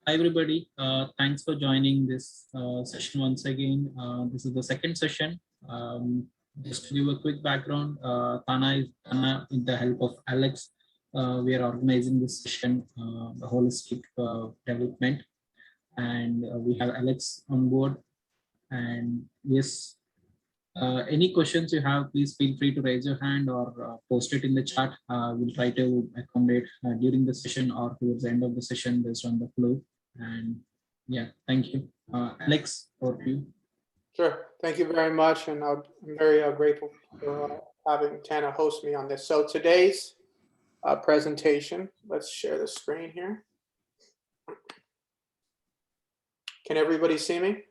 Hi everybody, thanks for joining this session once again. This is the second session. Just to give a quick background, TANA with the help of Alex, we are organizing this session, the holistic development, and we have Alex on board. And yes, any questions you have, please feel free to raise your hand or post it in the chat. We'll try to accommodate during the session or towards the end of the session based on the flow. And yeah, thank you. Alex, over to you. Sure. Thank you very much. And I'm very grateful for having TANA host me on this. So today's presentation, let's share the screen here. Can everybody see me?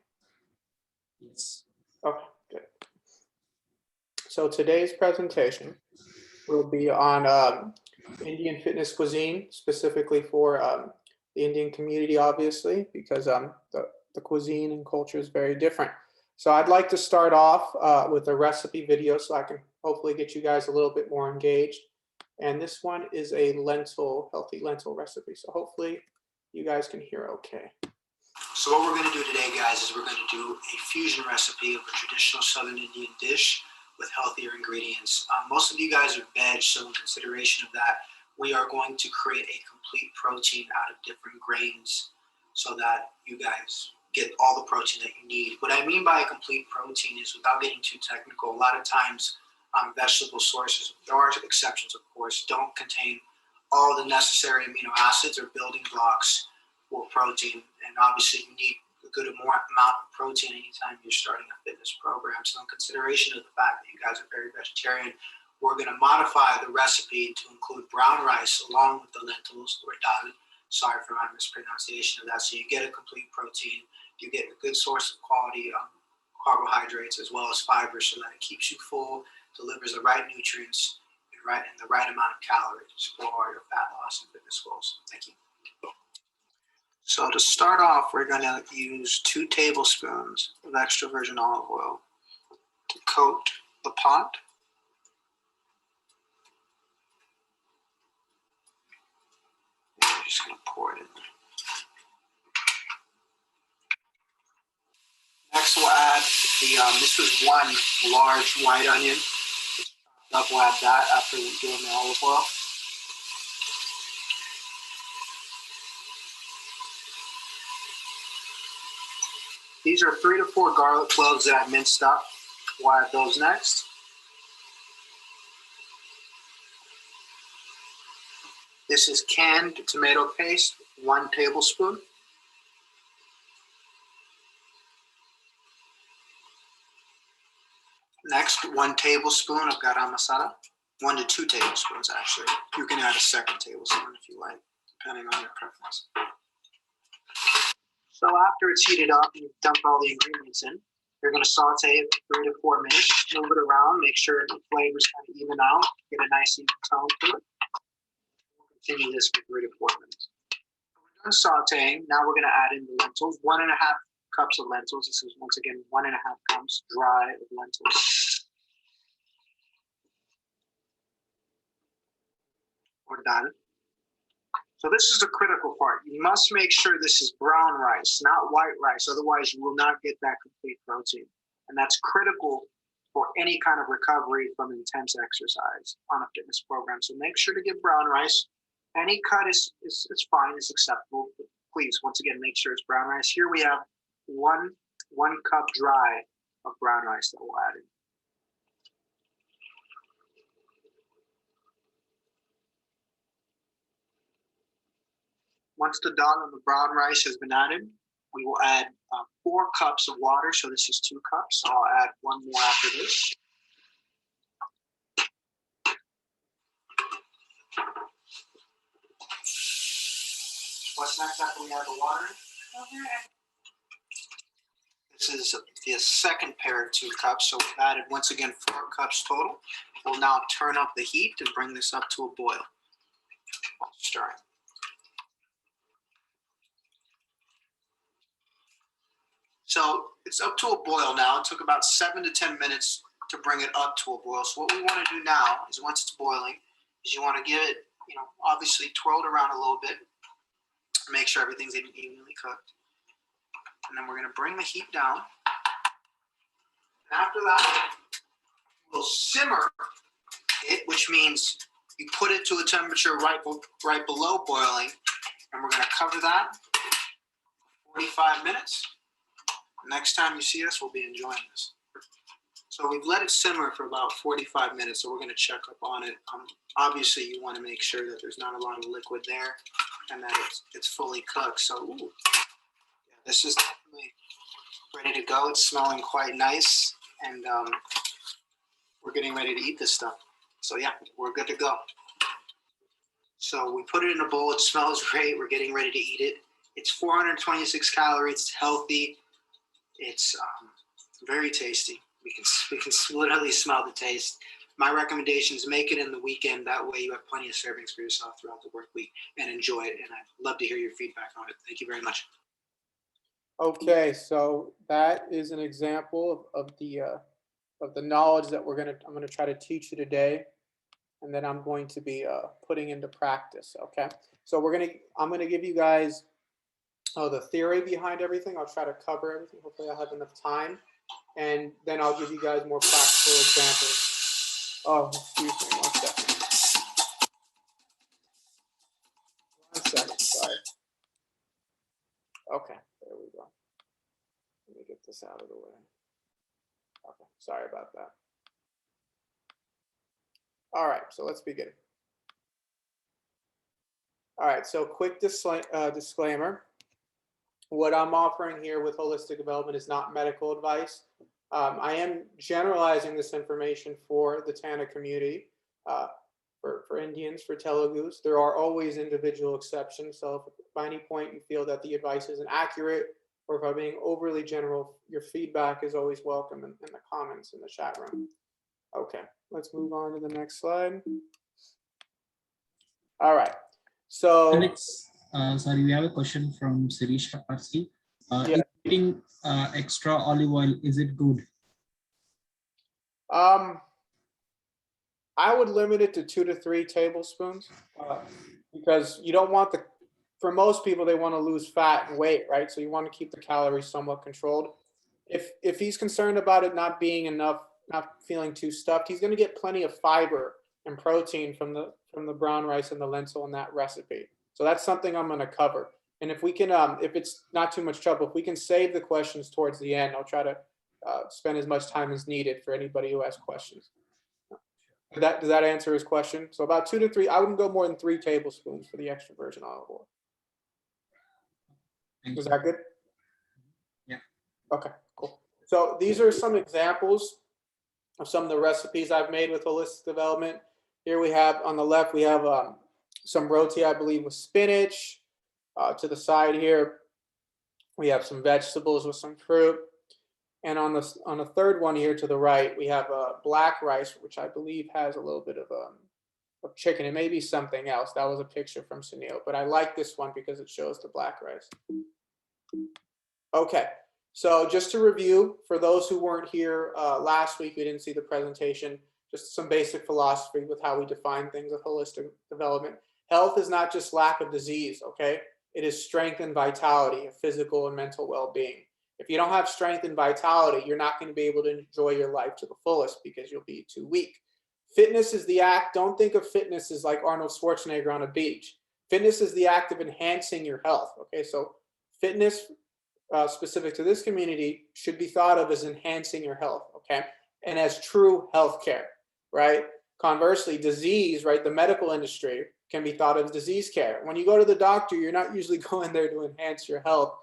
Yes. Okay, good. So today's presentation will be on Indian fitness cuisine, specifically for the Indian community, obviously, because the cuisine and culture is very different. So I'd like to start off with a recipe video so I can hopefully get you guys a little bit more engaged. And this one is a healthy lentil recipe. So hopefully you guys can hear okay. So what we're going to do today, guys, is we're going to do a fusion recipe of a traditional Southern Indian dish with healthier ingredients. Most of you guys are veg, so in consideration of that, we are going to create a complete protein out of different grains so that you guys get all the protein that you need. What I mean by a complete protein is, without getting too technical, a lot of times vegetable sources, there are exceptions of course, don't contain all the necessary amino acids or building blocks for protein. And obviously you need a good amount of protein anytime you're starting a fitness program. So in consideration of the fact that you guys are very vegetarian, we're going to modify the recipe to include brown rice along with the lentils or dal. Sorry for my mispronunciation of that. So you get a complete protein, you get a good source of quality carbohydrates as well as fiber, so that it keeps you full, delivers the right nutrients and the right amount of calories for your fat loss and fitness goals. Thank you. So to start off, we're going to use 2 tablespoons of extra virgin olive oil to coat the pot. And we're just going to pour it in there. Next, we'll add this was 1 large white onion. We'll add that after we're doing the olive oil. These are 3 to 4 garlic cloves that I minced up. We'll add those next. This is canned tomato paste, 1 tablespoon. Next, 1 tablespoon of garam masala. 1 to 2 tablespoons actually. You can add a second tablespoon if you like, depending on your preference. So after it's heated up and you've dumped all the ingredients in, you're going to saute it for 3 to 4 minutes. Move it around, make sure the flavors kind of even out, get a nice even tone to it. We'll continue this for 3 to 4 minutes. We're done sauteing. Now we're going to add in the lentils. 1.5 cups of lentils. This is once again 1.5 cups dry of lentils. Or dal. So this is the critical part. You must make sure this is brown rice, not white rice. Otherwise, you will not get that complete protein. And that's critical for any kind of recovery from intense exercise on a fitness program. So make sure to get brown rice. Any cut is fine, is acceptable. But please, once again, make sure it's brown rice. Here we have one cup dry of brown rice that we'll add in. Once the dal and the brown rice has been added, we will add 4 cups of water. So this is 2 cups. So I'll add 1 more after this. What's next after we add the water? This is the second pair of 2 cups. So we've added, once again, 4 cups total. We'll now turn up the heat and bring this up to a boil while stirring. So it's up to a boil now. It took about 7 to 10 minutes to bring it up to a boil. So what we want to do now is, once it's boiling, is you want to give it, obviously twirl it around a little bit. Make sure everything's evenly cooked. And then we're going to bring the heat down. And after that, we'll simmer it, which means you put it to a temperature right below boiling. And we're going to cover that 45 minutes. Next time you see us, we'll be enjoying this. So we've let it simmer for about 45 minutes, so we're going to check up on it. Obviously, you want to make sure that there's not a lot of liquid there and that it's fully cooked. So yeah, this is definitely ready to go. It's smelling quite nice, and we're getting ready to eat this stuff. So yeah, we're good to go. So we put it in a bowl. It smells great. We're getting ready to eat it. It's 426 calories. It's healthy. It's very tasty. We can literally smell the taste. My recommendation is make it in the weekend. That way you have plenty of servings for yourself throughout the work week and enjoy it. And I'd love to hear your feedback on it. Thank you very much. Okay, so that is an example of the knowledge that I'm gonna try to teach you today, and then I'm going to be putting into practice. Okay, so I'm gonna give you guys the theory behind everything. I'll try to cover everything. Hopefully, I have enough time, and then I'll give you guys more practical examples. Oh, excuse me, 1 second. 1 second, sorry. Okay, there we go. Let me get this out of the way. Okay, sorry about that. All right, so let's begin. All right, so quick disclaimer. What I'm offering here with holistic development is not medical advice. I am generalizing this information for the TANA community, for Indians, for Telugus. There are always individual exceptions. So if by any point you feel that the advice isn't accurate, or if I'm being overly general, your feedback is always welcome in the comments in the chat room. Okay, let's move on to the next slide. All right, so Alex, sorry, we have a question from Sirisha Parsi. Yeah. Eating extra olive oil, is it good? I would limit it to 2 to 3 tablespoons because you don't want for most people, they want to lose fat and weight, right? So you want to keep the calories somewhat controlled. If he's concerned about it not being enough, not feeling too stuffed, he's going to get plenty of fiber and protein from the brown rice and the lentil in that recipe. So that's something I'm going to cover. And if we can, if it's not too much trouble, if we can save the questions towards the end, I'll try to spend as much time as needed for anybody who has questions. Does that answer his question? So about 2 to 3, I wouldn't go more than 3 tablespoons for the extra virgin olive oil. Is that good? Yeah. Okay, cool. So these are some examples of some of the recipes I've made with holistic development. Here we have, on the left, we have some roti, I believe, with spinach. To the side here, we have some vegetables with some fruit. And on the third one here to the right, we have black rice, which I believe has a little bit of chicken. It may be something else. That was a picture from Sunil, but I like this one because it shows the black rice. Okay, so just to review, for those who weren't here last week, who didn't see the presentation, just some basic philosophy with how we define things with holistic development. Health is not just lack of disease, okay? It is strength and vitality, physical and mental well-being. If you don't have strength and vitality, you're not going to be able to enjoy your life to the fullest because you'll be too weak. Fitness is the act. Don't think of fitness as like Arnold Schwarzenegger on a beach. Fitness is the act of enhancing your health. Okay, so fitness specific to this community should be thought of as enhancing your health. Okay, and as true healthcare, right? Conversely, disease, right? The medical industry can be thought of as disease care. When you go to the doctor, you're not usually going there to enhance your health.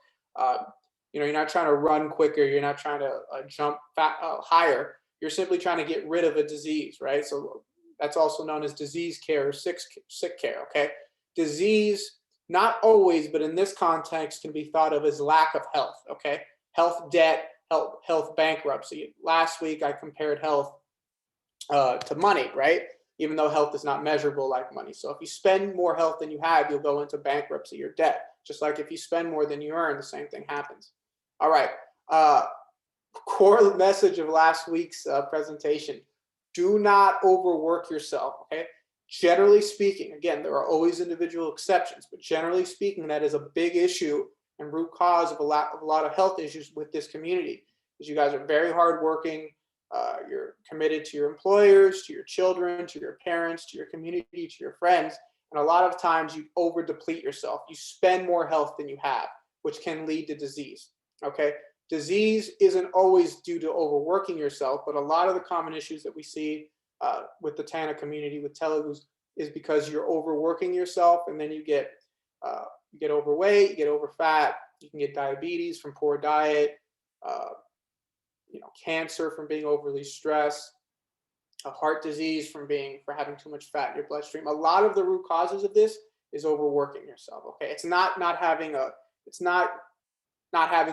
You're not trying to run quicker. You're not trying to jump higher. You're simply trying to get rid of a disease, right? So that's also known as disease care or sick care, okay? Disease, not always, but in this context can be thought of as lack of health, okay? Health debt, health bankruptcy. Last week, I compared health to money, right? Even though health is not measurable like money. So if you spend more health than you have, you'll go into bankruptcy or debt. Just like if you spend more than you earn, the same thing happens. All right. Core message of last week's presentation. Do not overwork yourself, okay? Generally speaking, again, there are always individual exceptions, but generally speaking, that is a big issue and root cause of a lot of health issues with this community. Because you guys are very hardworking, you're committed to your employers, to your children, to your parents, to your community, to your friends, and a lot of times you over deplete yourself. You spend more health than you have, which can lead to disease. Okay, disease isn't always due to overworking yourself, but a lot of the common issues that we see with the TANA community, with Telugus, is because you're overworking yourself, and then you get overweight, you get overfat, you can get diabetes from poor diet, cancer from being overly stressed, a heart disease from having too much fat in your bloodstream. A lot of the root causes of this is overworking yourself. Okay, it's not having a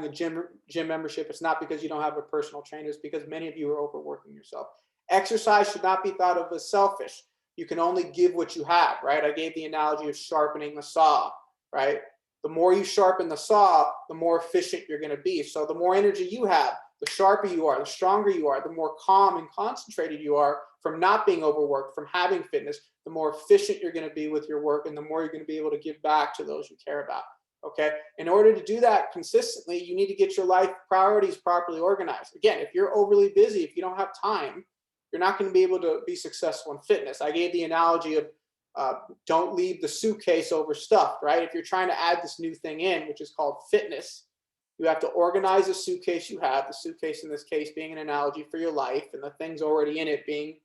gym membership. It's not because you don't have a personal trainer. It's because many of you are overworking yourself. Exercise should not be thought of as selfish. You can only give what you have, right? I gave the analogy of sharpening the saw, right? The more you sharpen the saw, the more efficient you're going to be. So the more energy you have, the sharper you are, the stronger you are, the more calm and concentrated you are from not being overworked, from having fitness, the more efficient you're going to be with your work, and the more you're going to be able to give back to those you care about. Okay. In order to do that consistently, you need to get your life priorities properly organized. Again, if you're overly busy, if you don't have time, you're not going to be able to be successful in fitness. I gave the analogy of don't leave the suitcase overstuffed, right? If you're trying to add this new thing in, which is called fitness, you have to organize the suitcase you have, the suitcase in this case being an analogy for your life, and the things already in it being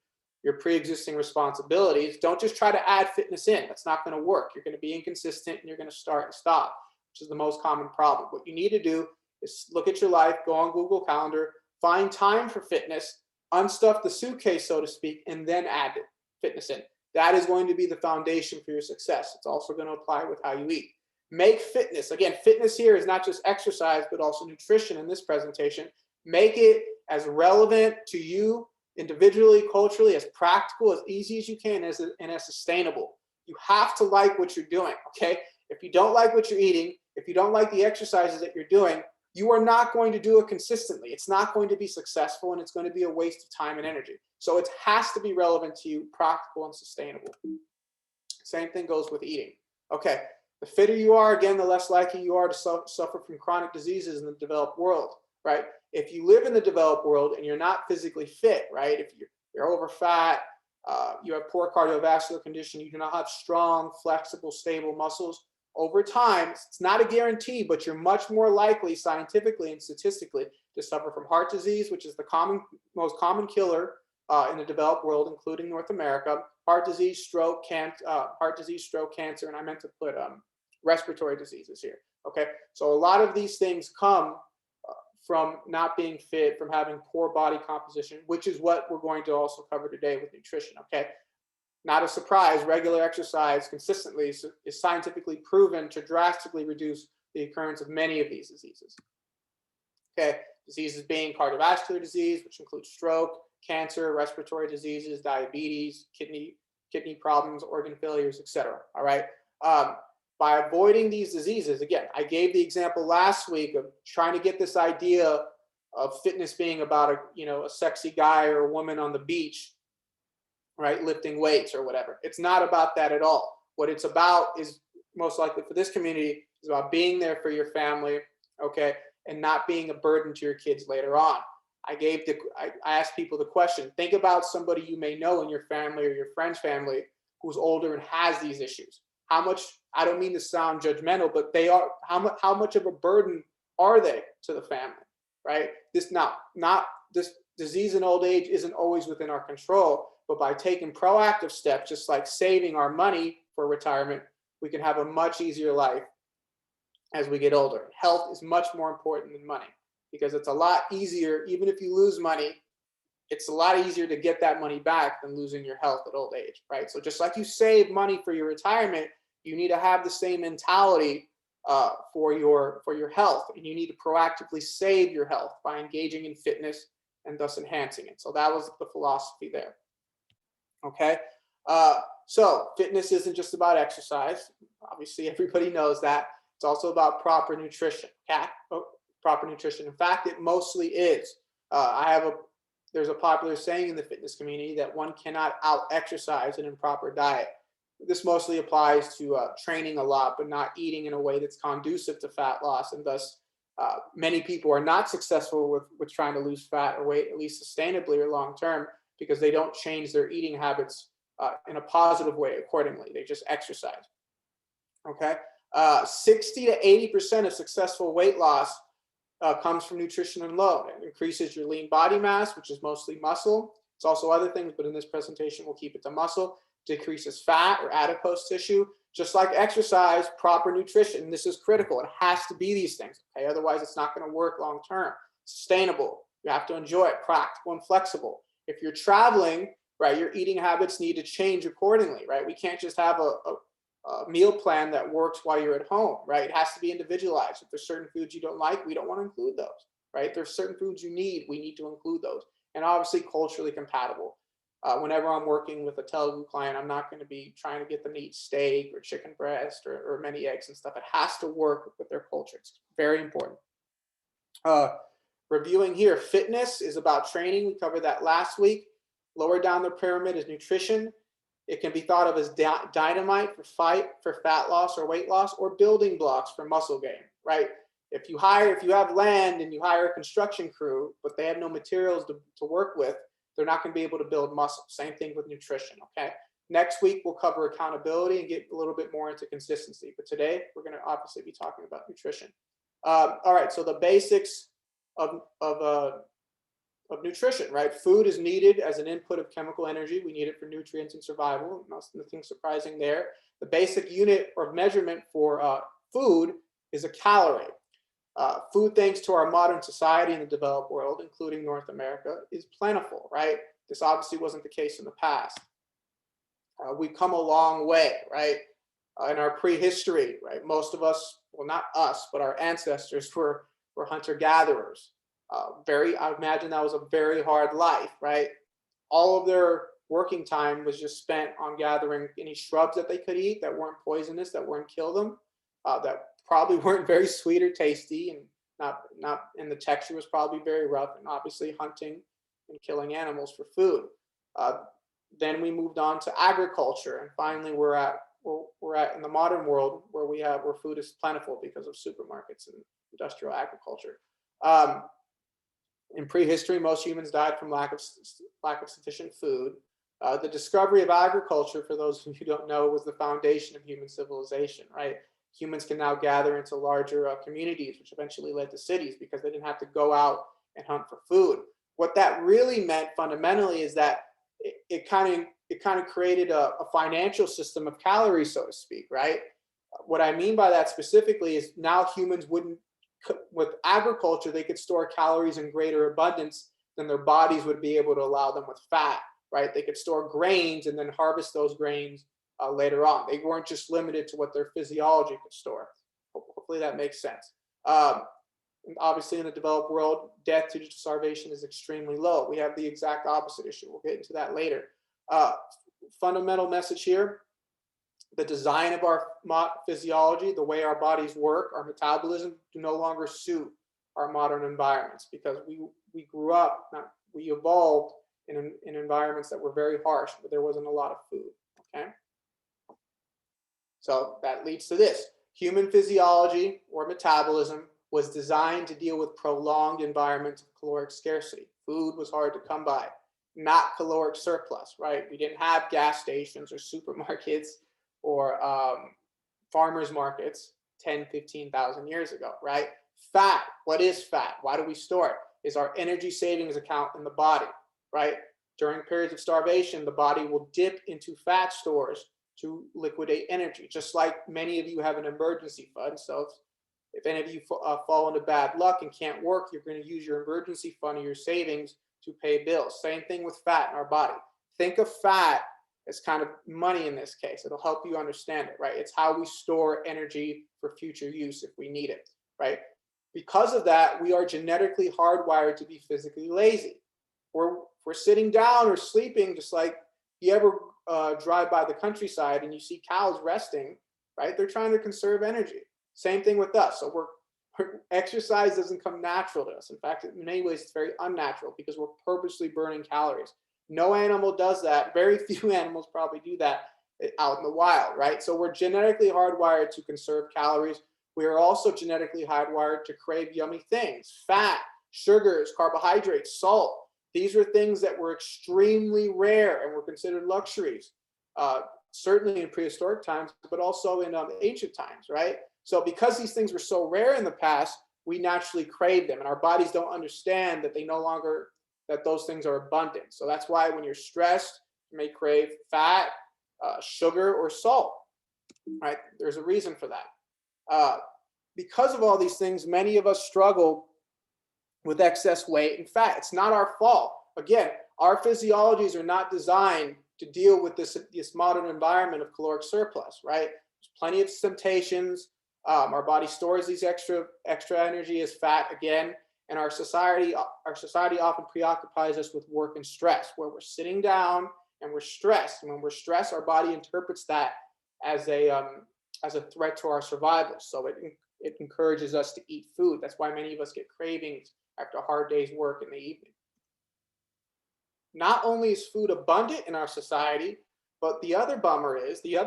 your pre-existing responsibilities. Don't just try to add fitness in. That's not going to work. You're going to be inconsistent, and you're going to start and stop, which is the most common problem. What you need to do is look at your life, go on Google Calendar, find time for fitness, unstuff the suitcase, so to speak, and then add fitness in. That is going to be the foundation for your success. It's also going to apply with how you eat. Make fitness, again, fitness here is not just exercise, but also nutrition in this presentation. Make it as relevant to you individually, culturally, as practical, as easy as you can, and as sustainable. You have to like what you're doing, okay? If you don't like what you're eating, if you don't like the exercises that you're doing, you are not going to do it consistently. It's not going to be successful, and it's going to be a waste of time and energy. So it has to be relevant to you, practical and sustainable. Same thing goes with eating. Okay, the fitter you are, again, the less likely you are to suffer from chronic diseases in the developed world, right? If you live in the developed world and you're not physically fit, right? If you're over fat, you have poor cardiovascular condition, you do not have strong, flexible, stable muscles, over time, it's not a guarantee, but you're much more likely scientifically and statistically to suffer from heart disease, which is the most common killer in the developed world, including North America, heart disease, stroke, cancer, and I meant to put respiratory diseases here. Okay, so a lot of these things come from not being fit, from having poor body composition, which is what we're going to also cover today with nutrition. Okay. Not a surprise, regular exercise consistently is scientifically proven to drastically reduce the occurrence of many of these diseases. Okay, diseases being cardiovascular disease, which includes stroke, cancer, respiratory diseases, diabetes, kidney problems, organ failures, etc. All right. By avoiding these diseases, again, I gave the example last week of trying to get this idea of fitness being about a sexy guy or a woman on the beach, right, lifting weights or whatever. It's not about that at all. What it's about is, most likely for this community, is about being there for your family, okay, and not being a burden to your kids later on. I asked people the question, think about somebody you may know in your family or your friend's family who's older and has these issues. How much, I don't mean to sound judgmental, but they are, how much of a burden are they to the family, right? This disease and old age isn't always within our control, but by taking proactive steps, just like saving our money for retirement, we can have a much easier life as we get older. Health is much more important than money, because it's a lot easier, even if you lose money, it's a lot easier to get that money back than losing your health at old age, right? So just like you save money for your retirement, you need to have the same mentality for your health, and you need to proactively save your health by engaging in fitness and thus enhancing it. So that was the philosophy there. Okay, so fitness isn't just about exercise. Obviously, everybody knows that. It's also about proper nutrition. Proper nutrition. In fact, it mostly is. I have there's a popular saying in the fitness community that one cannot out-exercise an improper diet. This mostly applies to training a lot, but not eating in a way that's conducive to fat loss, and thus many people are not successful with trying to lose fat or weight, at least sustainably or long term, because they don't change their eating habits in a positive way accordingly. They just exercise. Okay, 60 to 80% of successful weight loss comes from nutrition alone. It increases your lean body mass, which is mostly muscle. It's also other things, but in this presentation, we'll keep it to muscle. Decreases fat or adipose tissue. Just like exercise, proper nutrition, this is critical. It has to be these things, okay? Otherwise, it's not going to work long term. Sustainable. You have to enjoy it. Practical and flexible. If you're traveling, right, your eating habits need to change accordingly, right? We can't just have a meal plan that works while you're at home, right? It has to be individualized. If there's certain foods you don't like, we don't want to include those, right? There's certain foods you need, we need to include those. And obviously culturally compatible. Whenever I'm working with a Telugu client, I'm not going to be trying to get them to eat steak or chicken breast or many eggs and stuff. It has to work with their culture. It's very important. Reviewing here, fitness is about training. We covered that last week. Lower down the pyramid is nutrition. It can be thought of as dynamite for fat loss or weight loss, or building blocks for muscle gain, right? If you have land and you hire a construction crew, but they have no materials to work with, they're not going to be able to build muscle. Same thing with nutrition, okay? Next week, we'll cover accountability and get a little bit more into consistency. But today, we're going to obviously be talking about nutrition. All right, so the basics of nutrition, right? Food is needed as an input of chemical energy. We need it for nutrients and survival. Nothing surprising there. The basic unit of measurement for food is a calorie. Food, thanks to our modern society in the developed world, including North America, is plentiful, right? This obviously wasn't the case in the past. We've come a long way, right? In our prehistory, right? Most of us, well, not us, but our ancestors were hunter-gatherers. I imagine that was a very hard life, right? All of their working time was just spent on gathering any shrubs that they could eat that weren't poisonous, that wouldn't kill them, that probably weren't very sweet or tasty, and and the texture was probably very rough, and obviously hunting and killing animals for food. Then we moved on to agriculture, and finally we're at in the modern world where food is plentiful because of supermarkets and industrial agriculture. In prehistory, most humans died from lack of sufficient food. The discovery of agriculture, for those who don't know, was the foundation of human civilization, right? Humans can now gather into larger communities, which eventually led to cities because they didn't have to go out and hunt for food. What that really meant fundamentally is that it kind of created a financial system of calories, so to speak, right? What I mean by that specifically is now humans wouldn't, with agriculture, they could store calories in greater abundance than their bodies would be able to allow them with fat, right? They could store grains and then harvest those grains later on. They weren't just limited to what their physiology could store. Hopefully that makes sense. Obviously, in the developed world, death due to starvation is extremely low. We have the exact opposite issue. We'll get into that later. Fundamental message here: the design of our physiology, the way our bodies work, our metabolism, do no longer suit our modern environments, because we grew up, we evolved in environments that were very harsh, but there wasn't a lot of food. Okay. So that leads to this. Human physiology or metabolism was designed to deal with prolonged environments of caloric scarcity. Food was hard to come by, not caloric surplus, right? We didn't have gas stations or supermarkets or farmers markets 10, 15,000 years ago, right? Fat, what is fat? Why do we store it? Is our energy savings account in the body, right? During periods of starvation, the body will dip into fat stores to liquidate energy, just like many of you have an emergency fund. So if any of you fall into bad luck and can't work, you're going to use your emergency fund or your savings to pay bills. Same thing with fat in our body. Think of fat as kind of money in this case. It'll help you understand it, right? It's how we store energy for future use if we need it, right? Because of that, we are genetically hardwired to be physically lazy. We're sitting down or sleeping, just like you ever drive by the countryside and you see cows resting, right? They're trying to conserve energy. Same thing with us. So we're Exercise doesn't come natural to us. In fact, in many ways, it's very unnatural because we're purposely burning calories. No animal does that. Very few animals probably do that out in the wild, right? So we're genetically hardwired to conserve calories. We are also genetically hardwired to crave yummy things, fat, sugars, carbohydrates, salt. These are things that were extremely rare and were considered luxuries, certainly in prehistoric times, but also in ancient times, right? So because these things were so rare in the past, we naturally crave them, and our bodies don't understand that that those things are abundant. So that's why when you're stressed, you may crave fat, sugar, or salt, right? There's a reason for that. Because of all these things, many of us struggle with excess weight and fat. It's not our fault. Again, our physiologies are not designed to deal with this modern environment of caloric surplus, right? There's plenty of temptations. Our body stores these extra energy as fat again, and our society often preoccupies us with work and stress, where we're sitting down and we're stressed. And when we're stressed, our body interprets that as a threat to our survival. So it encourages us to eat food. That's why many of us get cravings after a hard day's work in the evening. Not only is food abundant in our society, but the other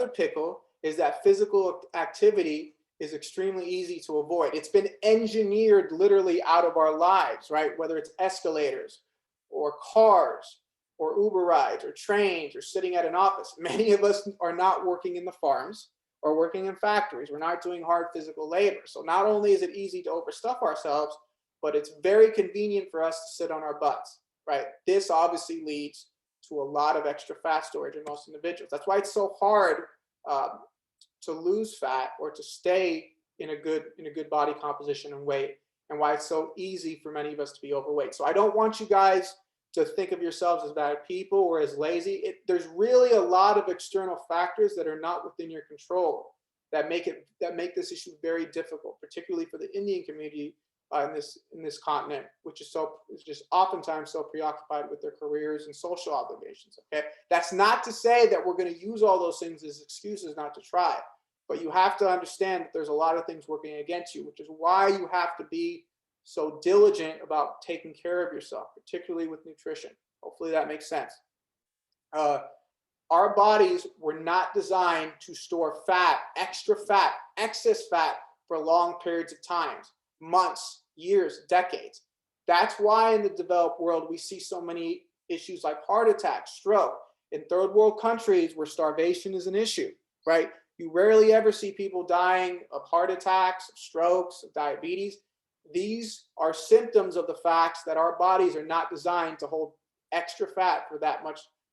pickle is that physical activity is extremely easy to avoid. It's been engineered literally out of our lives, right? Whether it's escalators or cars or Uber rides or trains or sitting at an office. Many of us are not working in the farms or working in factories. We're not doing hard physical labor. So not only is it easy to overstuff ourselves, but it's very convenient for us to sit on our butts, right? This obviously leads to a lot of extra fat storage in most individuals. That's why it's so hard to lose fat or to stay in a good body composition and weight, and why it's so easy for many of us to be overweight. So I don't want you guys to think of yourselves as bad people or as lazy. There's really a lot of external factors that are not within your control that make this issue very difficult, particularly for the Indian community in this continent, which is just oftentimes so preoccupied with their careers and social obligations. Okay, that's not to say that we're going to use all those things as excuses not to try, but you have to understand that there's a lot of things working against you, which is why you have to be so diligent about taking care of yourself, particularly with nutrition. Hopefully that makes sense. Our bodies were not designed to store fat, excess fat for long periods of time, months, years, decades. That's why in the developed world, we see so many issues like heart attack, stroke. In third world countries where starvation is an issue, right? You rarely ever see people dying of heart attacks, of strokes, of diabetes. These are symptoms of the facts that our bodies are not designed to hold extra fat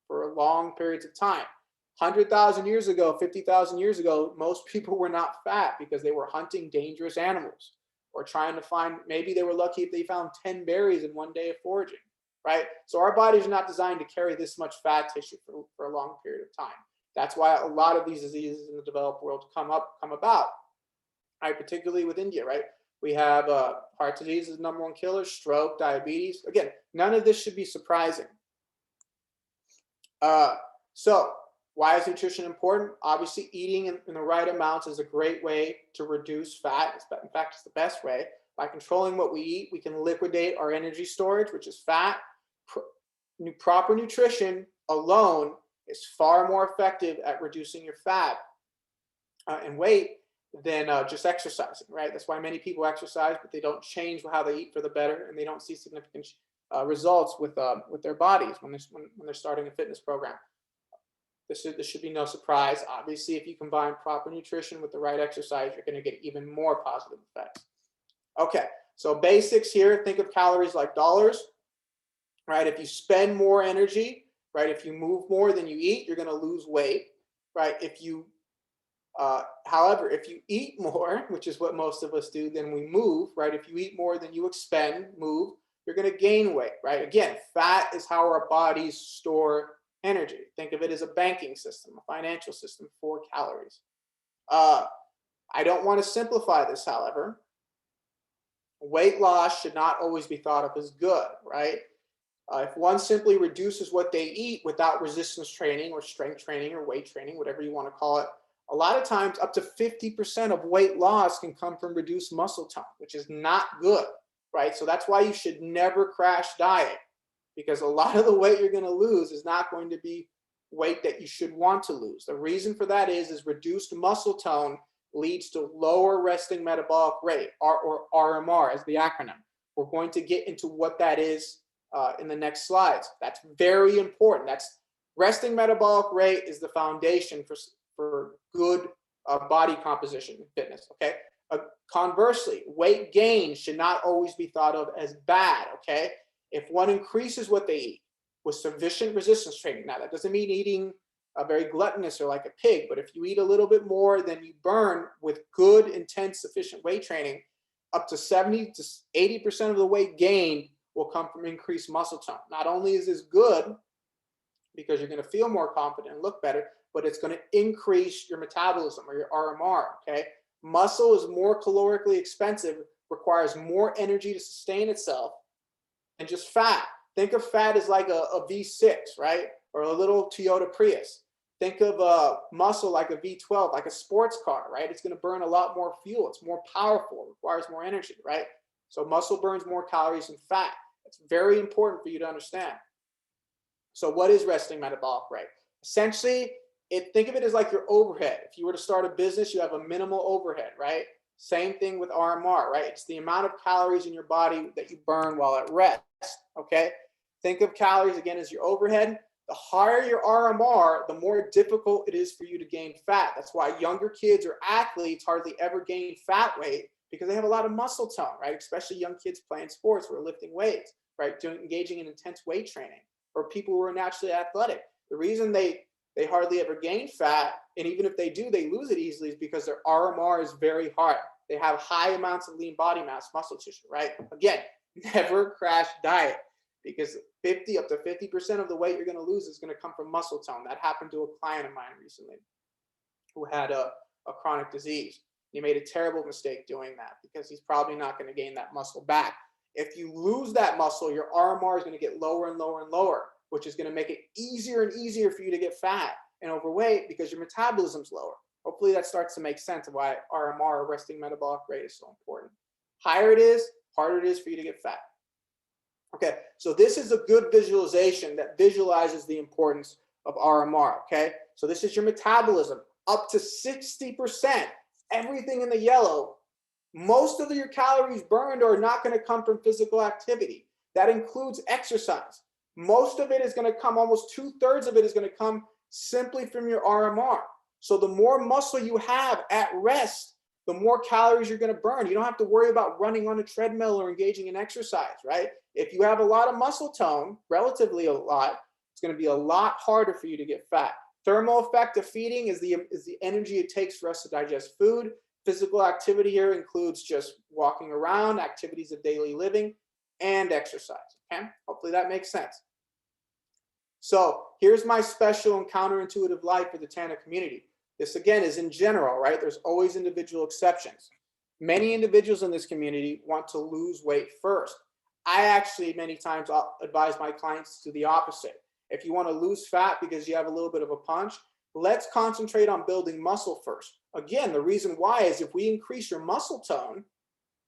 for long periods of time. 100,000 years ago, 50,000 years ago, most people were not fat because they were hunting dangerous animals or trying to find, maybe they were lucky if they found 10 berries in one day of foraging, right? So our bodies are not designed to carry this much fat tissue for a long period of time. That's why a lot of these diseases in the developed world come about, right? Particularly with India, right? We have heart disease is the #1 killer, stroke, diabetes. Again, none of this should be surprising. So why is nutrition important? Obviously, eating in the right amounts is a great way to reduce fat. In fact, it's the best way. By controlling what we eat, we can liquidate our energy storage, which is fat. Proper nutrition alone is far more effective at reducing your fat and weight than just exercising, right? That's why many people exercise, but they don't change how they eat for the better, and they don't see significant results with their bodies when they're starting a fitness program. This should be no surprise. Obviously, if you combine proper nutrition with the right exercise, you're going to get even more positive effects. Okay, so basics here. Think of calories like dollars, right? If you spend more energy, right? If you move more than you eat, you're going to lose weight, right? However, if you eat more, which is what most of us do, then we move, right? If you eat more than you expend, move, you're going to gain weight, right? Again, fat is how our bodies store energy. Think of it as a banking system, a financial system for calories. I don't want to simplify this, however. Weight loss should not always be thought of as good, right? If one simply reduces what they eat without resistance training or strength training or weight training, whatever you want to call it, A lot of times up to 50% of weight loss can come from reduced muscle tone, which is not good, right? So that's why you should never crash diet, because a lot of the weight you're going to lose is not going to be weight that you should want to lose. The reason for that is reduced muscle tone leads to lower resting metabolic rate, or RMR as the acronym. We're going to get into what that is in the next slides. That's very important. That's resting metabolic rate is the foundation for good body composition and fitness, okay? Conversely, weight gain should not always be thought of as bad, okay? If one increases what they eat with sufficient resistance training, now that doesn't mean eating very gluttonous or like a pig, but if you eat a little bit more than you burn with good, intense, sufficient weight training, up to 70 to 80% of the weight gained will come from increased muscle tone. Not only is this good because you're going to feel more confident and look better, but it's going to increase your metabolism or your RMR, okay? Muscle is more calorically expensive, requires more energy to sustain itself than just fat. Think of fat as like a V6, right? Or a little Toyota Prius. Think of muscle like a V12, like a sports car, right? It's going to burn a lot more fuel. It's more powerful, requires more energy, right? So muscle burns more calories than fat. It's very important for you to understand. So what is resting metabolic rate? Essentially, think of it as like your overhead. If you were to start a business, you have a minimal overhead, right? Same thing with RMR, right? It's the amount of calories in your body that you burn while at rest, okay? Think of calories again as your overhead. The higher your RMR, the more difficult it is for you to gain fat. That's why younger kids or athletes hardly ever gain fat weight, because they have a lot of muscle tone, right? Especially young kids playing sports who are lifting weights, right? Engaging in intense weight training, or people who are naturally athletic. The reason they hardly ever gain fat, and even if they do, they lose it easily, is because their RMR is very high. They have high amounts of lean body mass, muscle tissue, right? Again, never crash diet, because up to 50% of the weight you're going to lose is going to come from muscle tone. That happened to a client of mine recently who had a chronic disease. He made a terrible mistake doing that, because he's probably not going to gain that muscle back. If you lose that muscle, your RMR is going to get lower and lower and lower, which is going to make it easier and easier for you to get fat and overweight because your metabolism's lower. Hopefully that starts to make sense of why RMR, or resting metabolic rate, is so important. Higher it is, harder it is for you to get fat. Okay, so this is a good visualization that visualizes the importance of RMR, okay? So this is your metabolism, up to 60%, everything in the yellow. Most of your calories burned are not going to come from physical activity. That includes exercise. Most of it is going to come, almost 2/3 of it is going to come simply from your RMR. So the more muscle you have at rest, the more calories you're going to burn. You don't have to worry about running on a treadmill or engaging in exercise, right? If you have a lot of muscle tone, relatively a lot, it's going to be a lot harder for you to get fat. Thermal effect of feeding is the energy it takes for us to digest food. Physical activity here includes just walking around, activities of daily living, and exercise, okay? Hopefully that makes sense. So here's my special and counterintuitive life for the TANA community. This again is in general, right? There's always individual exceptions. Many individuals in this community want to lose weight first. I actually many times advise my clients to do the opposite. If you want to lose fat because you have a little bit of a punch, let's concentrate on building muscle first. Again, the reason why is if we increase your muscle tone,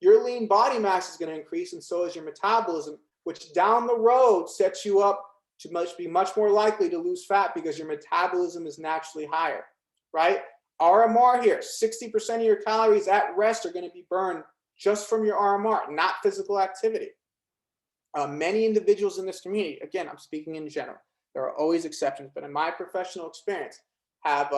your lean body mass is going to increase, and so is your metabolism, which down the road sets you up to be much more likely to lose fat because your metabolism is naturally higher, right? RMR here, 60% of your calories at rest are going to be burned just from your RMR, not physical activity. Many individuals in this community, again, I'm speaking in general, there are always exceptions, but in my professional experience, have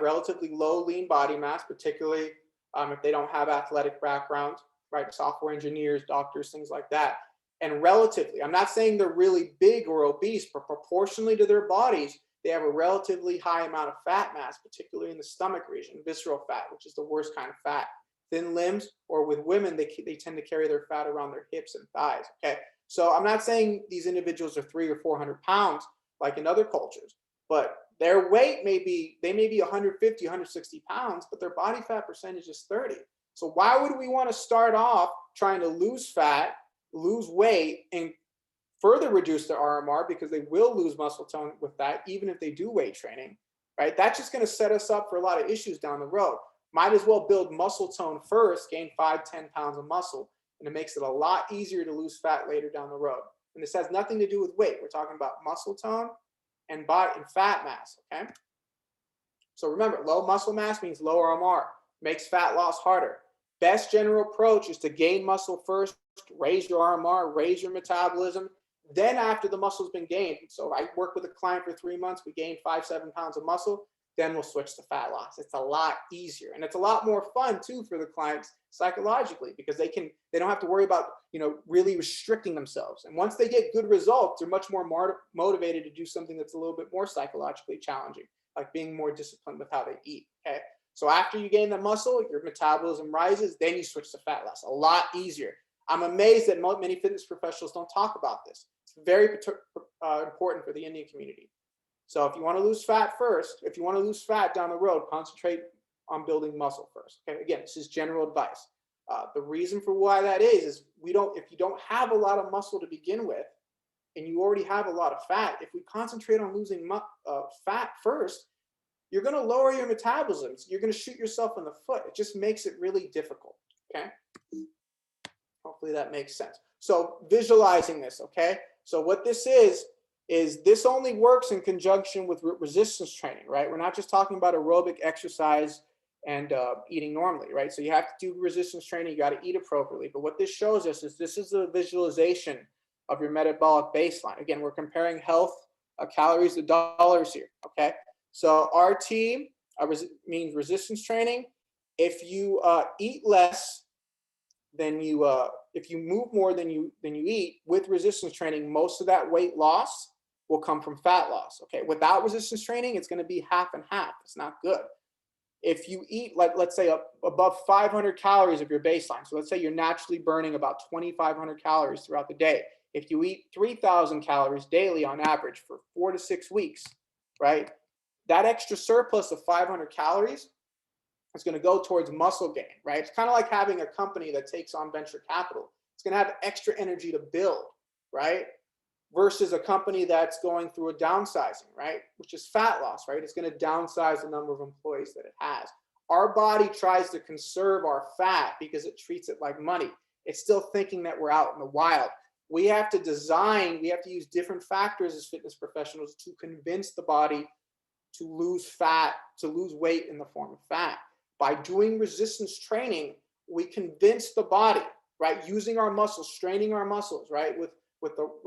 relatively low lean body mass, particularly if they don't have athletic backgrounds, right? Software engineers, doctors, things like that. And relatively, I'm not saying they're really big or obese, but proportionally to their bodies, they have a relatively high amount of fat mass, particularly in the stomach region, visceral fat, which is the worst kind of fat. Thin limbs, or with women, they tend to carry their fat around their hips and thighs, okay? So I'm not saying these individuals are 300 or 400 pounds like in other cultures, but their weight may be 150, 160 pounds, but their body fat percentage is 30. So why would we want to start off trying to lose fat, lose weight, and further reduce their RMR, because they will lose muscle tone with that, even if they do weight training, right? That's just going to set us up for a lot of issues down the road. Might as well build muscle tone first, gain 5-10 pounds of muscle, and it makes it a lot easier to lose fat later down the road. And this has nothing to do with weight. We're talking about muscle tone and body and fat mass, okay? So remember, low muscle mass means low RMR, makes fat loss harder. Best general approach is to gain muscle first, raise your RMR, raise your metabolism. Then after the muscle's been gained, so I work with a client for 3 months, we gain 5-7 pounds of muscle, then we'll switch to fat loss. It's a lot easier, and it's a lot more fun too for the clients psychologically, because they don't have to worry about, you know, really restricting themselves. And once they get good results, they're much more motivated to do something that's a little bit more psychologically challenging, like being more disciplined with how they eat. Okay, so after you gain the muscle, your metabolism rises, then you switch to fat loss. A lot easier. I'm amazed that many fitness professionals don't talk about this. It's very important for the Indian community. So if you want to lose fat first, if you want to lose fat down the road, concentrate on building muscle first. Okay, again, this is general advice. The reason for why that is if you don't have a lot of muscle to begin with, and you already have a lot of fat, if we concentrate on losing fat first, you're going to lower your metabolism. You're going to shoot yourself in the foot. It just makes it really difficult. Okay. Hopefully that makes sense. So visualizing this, okay? So what this is this only works in conjunction with resistance training, right? We're not just talking about aerobic exercise and eating normally, right? So you have to do resistance training, you got to eat appropriately. But what this shows us is this is a visualization of your metabolic baseline. Again, we're comparing health, calories to dollars here, okay? So RT means resistance training. If you eat less, then if you move more than you eat with resistance training, most of that weight loss will come from fat loss. Okay, without resistance training, it's going to be half and half. It's not good. If you eat, let's say above 500 calories of your baseline, so let's say you're naturally burning about 2,500 calories throughout the day. If you eat 3,000 calories daily on average for 4 to 6 weeks, right? That extra surplus of 500 calories is going to go towards muscle gain, right? It's kind of like having a company that takes on venture capital. It's going to have extra energy to build, right? Versus a company that's going through a downsizing, right? Which is fat loss, right? It's going to downsize the number of employees that it has. Our body tries to conserve our fat because it treats it like money. It's still thinking that we're out in the wild. We have to use different factors as fitness professionals to convince the body to lose fat, to lose weight in the form of fat. By doing resistance training, we convince the body, right? Using our muscles, straining our muscles, right? With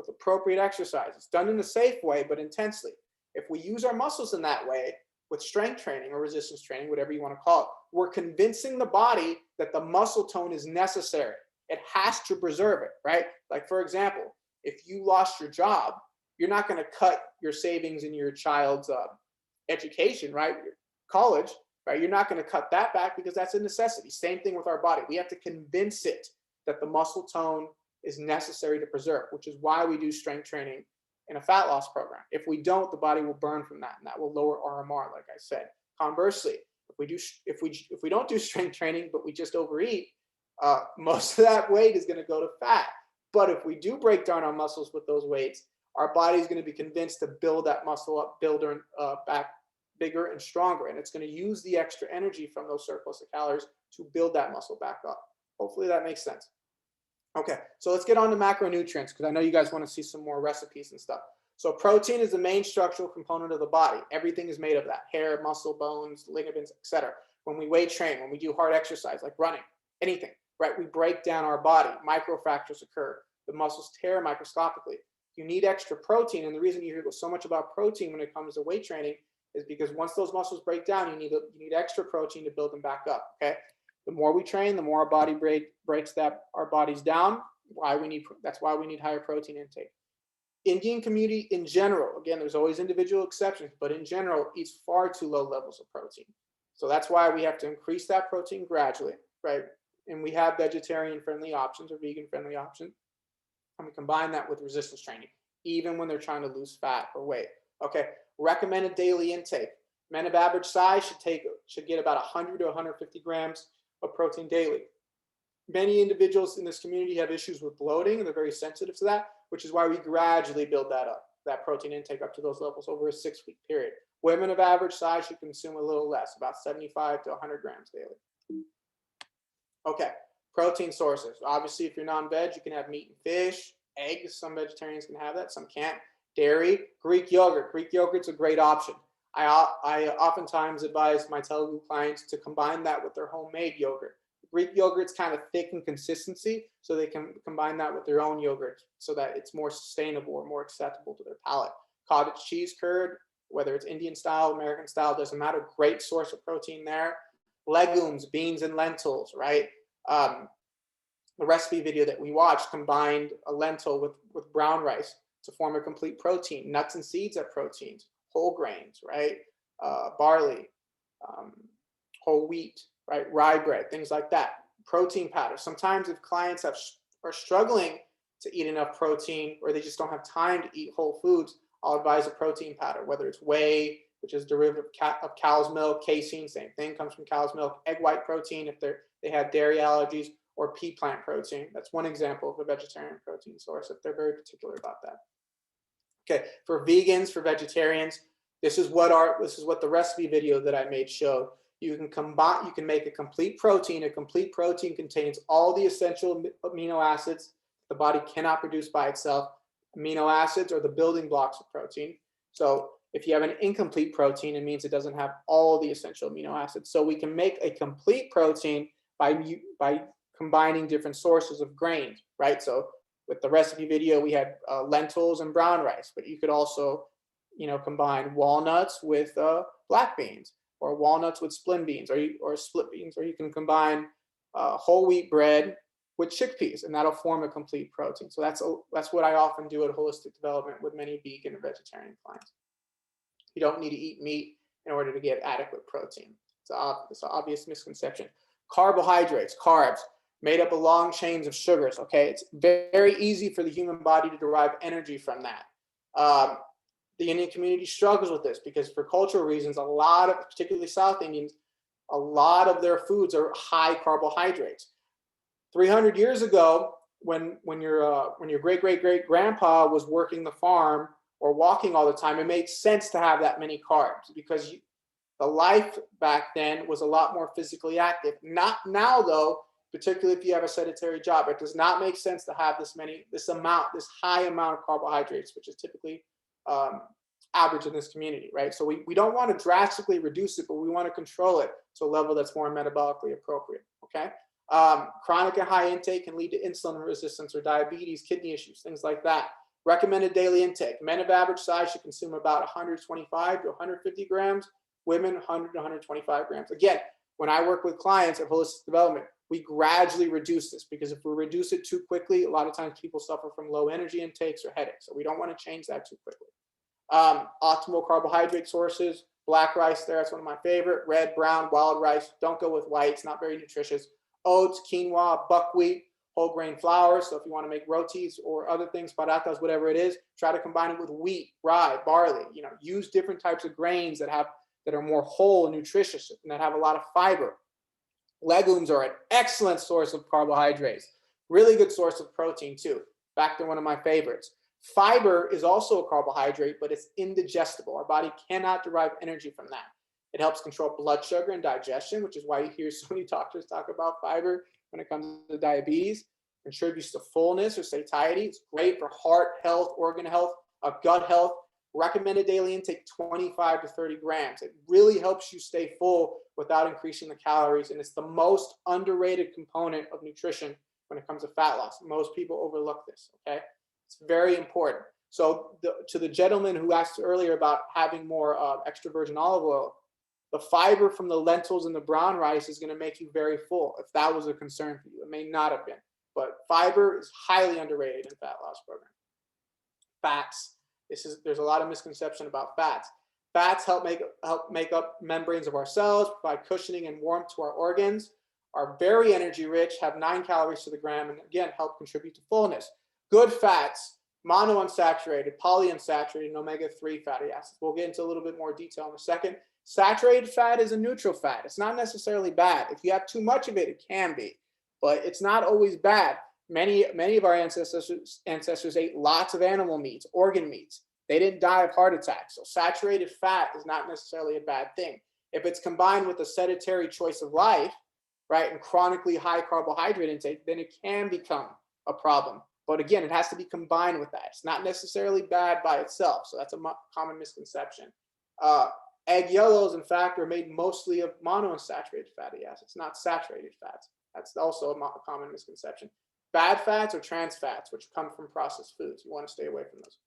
appropriate exercises, done in a safe way, but intensely. If we use our muscles in that way, with strength training or resistance training, whatever you want to call it, we're convincing the body that the muscle tone is necessary. It has to preserve it, right? Like, for example, if you lost your job, you're not going to cut your savings in your child's education, right? Your college, right? You're not going to cut that back because that's a necessity. Same thing with our body. We have to convince it that the muscle tone is necessary to preserve, which is why we do strength training in a fat loss program. If we don't, the body will burn from that, and that will lower RMR, like I said. Conversely, if we don't do strength training, but we just overeat, most of that weight is going to go to fat. But if we do break down our muscles with those weights, our body is going to be convinced to build that muscle up, back bigger and stronger, and it's going to use the extra energy from those surplus of calories to build that muscle back up. Hopefully that makes sense. Okay, so let's get on to macronutrients, because I know you guys want to see some more recipes and stuff. So protein is the main structural component of the body. Everything is made of that: hair, muscle, bones, ligaments, etc. When we weight train, when we do hard exercise like running, anything, right? We break down our body. Microfractures occur. The muscles tear microscopically. You need extra protein, and the reason you hear so much about protein when it comes to weight training is because once those muscles break down, you need extra protein to build them back up. Okay. The more we train, the more our body breaks our bodies down. That's why we need higher protein intake. Indian community in general, again, there's always individual exceptions, but in general, eats far too low levels of protein. So that's why we have to increase that protein gradually, right? And we have vegetarian-friendly options or vegan-friendly options, and we combine that with resistance training, even when they're trying to lose fat or weight. Okay, recommended daily intake. Men of average size should get about 100 to 150 grams of protein daily. Many individuals in this community have issues with bloating, and they're very sensitive to that, which is why we gradually build that protein intake up to those levels over a 6-week period. Women of average size should consume a little less, about 75 to 100 grams daily. Okay, protein sources. Obviously, if you're non-veg, you can have meat and fish, eggs. Some vegetarians can have that, some can't. Dairy, Greek yogurt. Greek yogurt's a great option. I oftentimes advise my Telugu clients to combine that with their homemade yogurt. Greek yogurt's kind of thick in consistency, so they can combine that with their own yogurt so that it's more sustainable or more acceptable to their palate. Cottage cheese curd, whether it's Indian style, American style, doesn't matter. Great source of protein there. Legumes, beans and lentils, right? The recipe video that we watched combined a lentil with brown rice to form a complete protein. Nuts and seeds have proteins, whole grains, right? Barley, whole wheat, right? Rye bread, things like that. Protein powder. Sometimes if clients are struggling to eat enough protein or they just don't have time to eat whole foods, I'll advise a protein powder, whether it's whey, which is derivative of cow's milk, casein, same thing, comes from cow's milk, egg white protein if they have dairy allergies, or pea plant protein. That's one example of a vegetarian protein source if they're very particular about that. Okay, for vegans, for vegetarians, this is what the recipe video that I made showed. You can make a complete protein. A complete protein contains all the essential amino acids the body cannot produce by itself. Amino acids are the building blocks of protein. So if you have an incomplete protein, it means it doesn't have all the essential amino acids. So we can make a complete protein by combining different sources of grains, right? So with the recipe video, we had lentils and brown rice, but you could also, combine walnuts with black beans, or walnuts with split beans, or split beans, or you can combine whole wheat bread with chickpeas, and that'll form a complete protein. So that's what I often do at Wholistic Development with many vegan and vegetarian clients. You don't need to eat meat in order to get adequate protein. It's an obvious misconception. Carbohydrates, carbs, made up of long chains of sugars, okay? It's very easy for the human body to derive energy from that. The Indian community struggles with this because for cultural reasons, particularly South Indians, a lot of their foods are high carbohydrates. 300 years ago, when your great-great-great-grandpa was working the farm or walking all the time, it made sense to have that many carbs because the life back then was a lot more physically active. Not now, though, particularly if you have a sedentary job. It does not make sense to have this high amount of carbohydrates, which is typically average in this community, right? So we don't want to drastically reduce it, but we want to control it to a level that's more metabolically appropriate, okay? Chronic and high intake can lead to insulin resistance or diabetes, kidney issues, things like that. Recommended daily intake. Men of average size should consume about 125 to 150 grams. Women, 100 to 125 grams. Again, when I work with clients at Wholistic Development, we gradually reduce this because if we reduce it too quickly, a lot of times people suffer from low energy intakes or headaches. So we don't want to change that too quickly. Optimal carbohydrate sources, black rice there, that's one of my favorite. Red, brown, wild rice. Don't go with white, it's not very nutritious. Oats, quinoa, buckwheat, whole grain flours. So if you want to make rotis or other things, parathas, whatever it is, try to combine it with wheat, rye, barley. Use different types of grains that are more whole and nutritious and that have a lot of fiber. Legumes are an excellent source of carbohydrates. Really good source of protein too. Back to one of my favorites. Fiber is also a carbohydrate, but it's indigestible. Our body cannot derive energy from that. It helps control blood sugar and digestion, which is why you hear so many doctors talk about fiber when it comes to diabetes. Contributes to fullness or satiety. It's great for heart health, organ health, gut health. Recommended daily intake 25 to 30 grams. It really helps you stay full without increasing the calories, and it's the most underrated component of nutrition when it comes to fat loss. Most people overlook this, okay? It's very important. So to the gentleman who asked earlier about having more extra virgin olive oil, the fiber from the lentils and the brown rice is going to make you very full. If that was a concern for you, it may not have been, but fiber is highly underrated in fat loss program. Fats. There's a lot of misconception about fats. Fats help make up membranes of our cells, provide cushioning and warmth to our organs, are very energy rich, have 9 calories to the gram, and again, help contribute to fullness. Good fats, monounsaturated, polyunsaturated, and omega-3 fatty acids. We'll get into a little bit more detail in a second. Saturated fat is a neutral fat. It's not necessarily bad. If you have too much of it, it can be, but it's not always bad. Many of our ancestors ate lots of animal meats, organ meats. They didn't die of heart attacks. So saturated fat is not necessarily a bad thing. If it's combined with a sedentary choice of life, right, and chronically high carbohydrate intake, then it can become a problem. But again, it has to be combined with that. It's not necessarily bad by itself. So that's a common misconception. Egg yellows, in fact, are made mostly of monounsaturated fatty acids, not saturated fats. That's also a common misconception. Bad fats are trans fats, which come from processed foods. You want to stay away from those.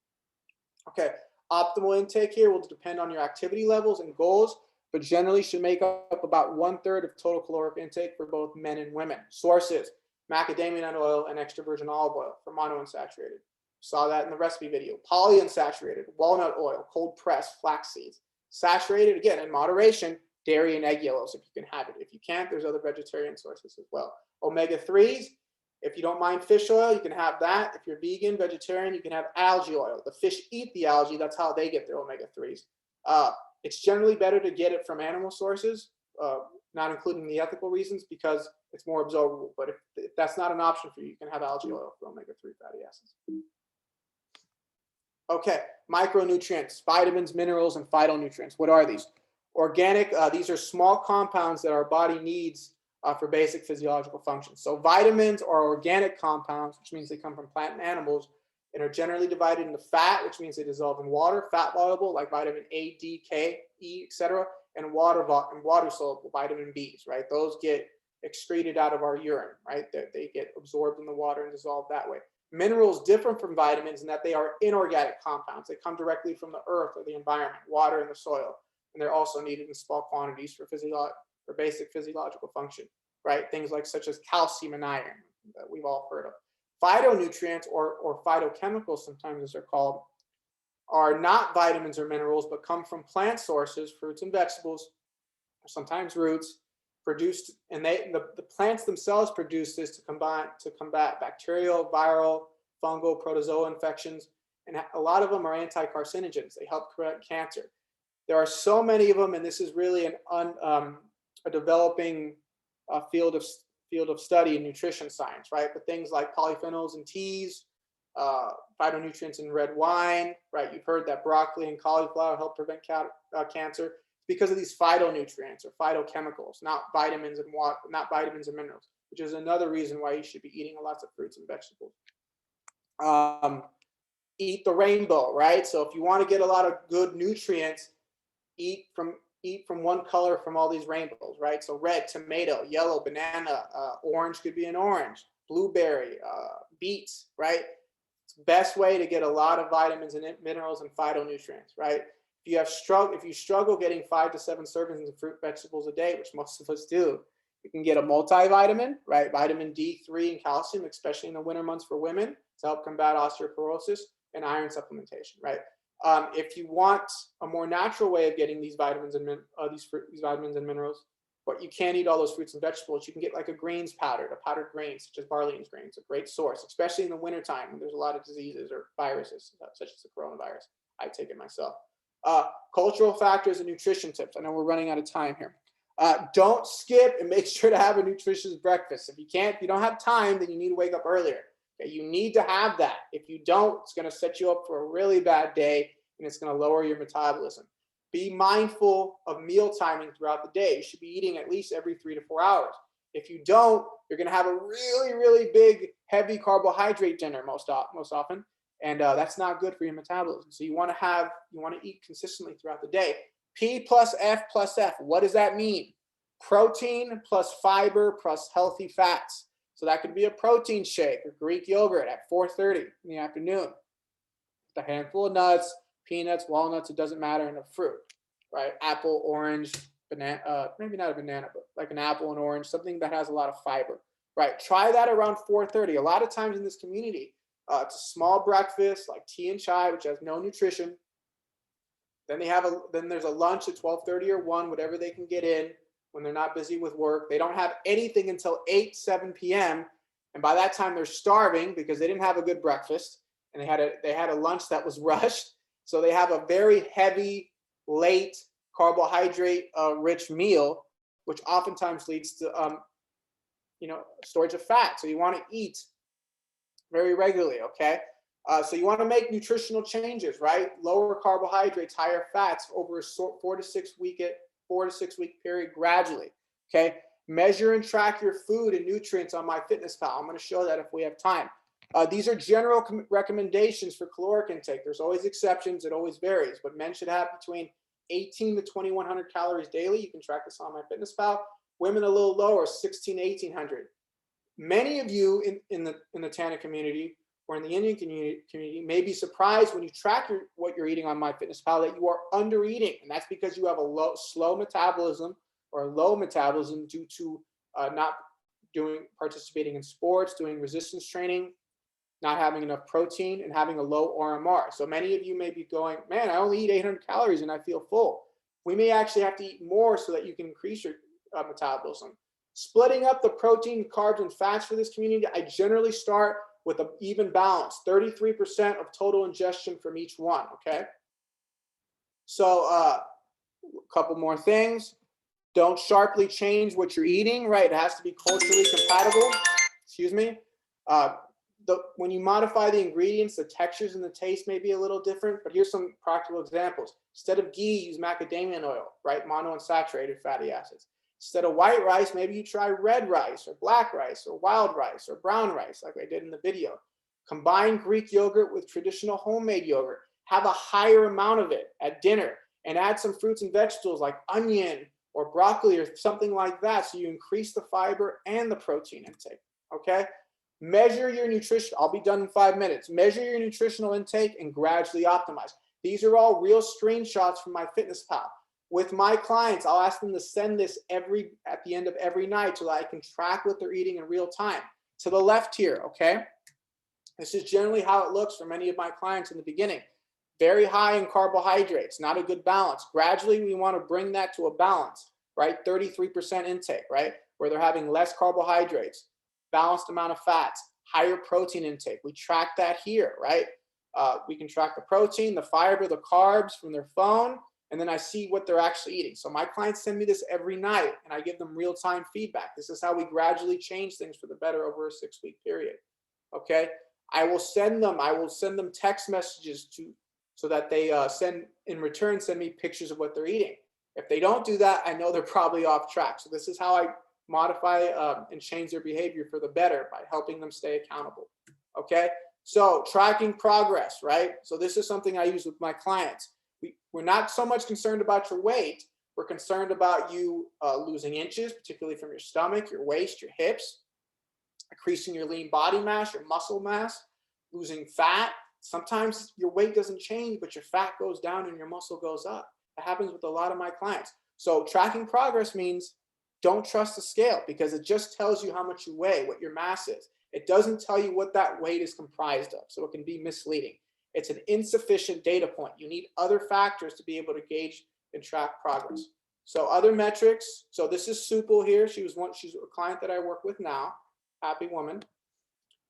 Okay, optimal intake here will depend on your activity levels and goals, but generally should make up about 1/3 of total caloric intake for both men and women. Sources: macadamia nut oil and extra virgin olive oil for monounsaturated. Saw that in the recipe video. Polyunsaturated, walnut oil, cold pressed flax seeds. Saturated, again, in moderation, dairy and egg yellows if you can have it. If you can't, there's other vegetarian sources as well. Omega-3s, if you don't mind fish oil, you can have that. If you're vegan, vegetarian, you can have algae oil. The fish eat the algae. That's how they get their omega-3s. It's generally better to get it from animal sources, not including the ethical reasons, because it's more absorbable. But if that's not an option for you, you can have algae oil for omega-3 fatty acids. Okay, micronutrients, vitamins, minerals, and phytonutrients. What are these? Organic, these are small compounds that our body needs for basic physiological functions. So vitamins are organic compounds, which means they come from plant and animals, and are generally divided into fat, which means they dissolve in water, fat soluble like vitamin A, D, K, E, etc., and water soluble vitamin Bs, right? Those get excreted out of our urine, right? They get absorbed in the water and dissolved that way. Minerals differ from vitamins in that they are inorganic compounds. They come directly from the earth or the environment, water and the soil, and they're also needed in small quantities for basic physiological function, right? Things like such as calcium and iron that we've all heard of. Phytonutrients, or phytochemicals sometimes as they're called, are not vitamins or minerals, but come from plant sources, fruits and vegetables, or sometimes roots, produced, and the plants themselves produce this to combat bacterial, viral, fungal, protozoa infections, and a lot of them are anti-carcinogens. They help prevent cancer. There are so many of them, and this is really a developing field of study in nutrition science, right? But things like polyphenols in teas, phytonutrients in red wine, right? You've heard that broccoli and cauliflower help prevent cancer. Because of these phytonutrients or phytochemicals, not vitamins and water, not vitamins and minerals, which is another reason why you should be eating lots of fruits and vegetables. Eat the rainbow, right? So if you want to get a lot of good nutrients, eat from one color from all these rainbows, right? So red, tomato, yellow, banana, orange could be an orange, blueberry, beets, right? It's the best way to get a lot of vitamins and minerals and phytonutrients, right? If you struggle getting 5 to 7 servings of fruit vegetables a day, which most of us do, you can get a multivitamin, right? Vitamin D3 and calcium, especially in the winter months for women, to help combat osteoporosis, and iron supplementation, right? If you want a more natural way of getting these vitamins and minerals, but you can't eat all those fruits and vegetables, you can get like a greens powder, a powdered grains, such as barley and grains, a great source, especially in the wintertime when there's a lot of diseases or viruses, such as the coronavirus. I take it myself. Cultural factors and nutrition tips. I know we're running out of time here. Don't skip, and make sure to have a nutritious breakfast. If you don't have time, then you need to wake up earlier. Okay? You need to have that. If you don't, it's going to set you up for a really bad day, and it's going to lower your metabolism. Be mindful of meal timing throughout the day. You should be eating at least every 3 to 4 hours. If you don't, you're going to have a really, really big, heavy carbohydrate dinner most often. And that's not good for your metabolism. So you want to eat consistently throughout the day. P plus F plus F. What does that mean? Protein plus fiber plus healthy fats. So that could be a protein shake or Greek yogurt at 4:30 in the afternoon. With a handful of nuts, peanuts, walnuts, it doesn't matter, and a fruit, right? Apple, orange, banana, maybe not a banana, but like an apple and orange, something that has a lot of fiber, right? Try that around 4:30. A lot of times in this community, it's a small breakfast like tea and chai, which has no nutrition. Then there's a lunch at 12:30 or 1, whatever they can get in when they're not busy with work. They don't have anything until 7 p.m. And by that time they're starving because they didn't have a good breakfast, and they had a lunch that was rushed. So they have a very heavy, late carbohydrate rich meal, which oftentimes leads to storage of fat. So you want to eat very regularly, okay? So you want to make nutritional changes, right? Lower carbohydrates, higher fats over a 4 to 6 week period gradually. Okay. Measure and track your food and nutrients on MyFitnessPal. I'm going to show that if we have time. These are general recommendations for caloric intake. There's always exceptions. It always varies, but men should have between 18 to 2,100 calories daily. You can track this on MyFitnessPal. Women a little lower, 16 to 1,800. Many of you in the TANA community or in the Indian community may be surprised when you track what you're eating on MyFitnessPal that you are under eating, and that's because you have a slow metabolism or low metabolism due to not participating in sports, doing resistance training, not having enough protein, and having a low RMR. So many of you may be going, man, I only eat 800 calories and I feel full. We may actually have to eat more so that you can increase your metabolism. Splitting up the protein, carbs, and fats for this community, I generally start with an even balance, 33% of total ingestion from each one, okay? So a couple more things. Don't sharply change what you're eating, right? It has to be culturally compatible. Excuse me. When you modify the ingredients, the textures and the taste may be a little different, but here's some practical examples. Instead of ghee, use macadamia oil, right? Monounsaturated fatty acids. Instead of white rice, maybe you try red rice or black rice or wild rice or brown rice, like I did in the video. Combine Greek yogurt with traditional homemade yogurt. Have a higher amount of it at dinner and add some fruits and vegetables like onion or broccoli or something like that, so you increase the fiber and the protein intake, okay? Measure your nutrition. I'll be done in 5 minutes. Measure your nutritional intake and gradually optimize. These are all real screenshots from MyFitnessPal. With my clients, I'll ask them to send this at the end of every night so that I can track what they're eating in real time. To the left here, okay? This is generally how it looks for many of my clients in the beginning. Very high in carbohydrates, not a good balance. Gradually, we want to bring that to a balance, right? 33% intake, right? Where they're having less carbohydrates, balanced amount of fats, higher protein intake. We track that here, right? We can track the protein, the fiber, the carbs from their phone, and then I see what they're actually eating. So my clients send me this every night, and I give them real-time feedback. This is how we gradually change things for the better over a 6-week period, okay? I will send them text messages so that they send me pictures of what they're eating. If they don't do that, I know they're probably off track. So this is how I modify and change their behavior for the better by helping them stay accountable, okay? So tracking progress, right? So this is something I use with my clients. We're not so much concerned about your weight. We're concerned about you losing inches, particularly from your stomach, your waist, your hips, increasing your lean body mass, your muscle mass, losing fat. Sometimes your weight doesn't change, but your fat goes down and your muscle goes up. That happens with a lot of my clients. So tracking progress means don't trust the scale because it just tells you how much you weigh, what your mass is. It doesn't tell you what that weight is comprised of, so it can be misleading. It's an insufficient data point. You need other factors to be able to gauge and track progress. So other metrics. So this is Supal here. She's a client that I work with now. Happy woman.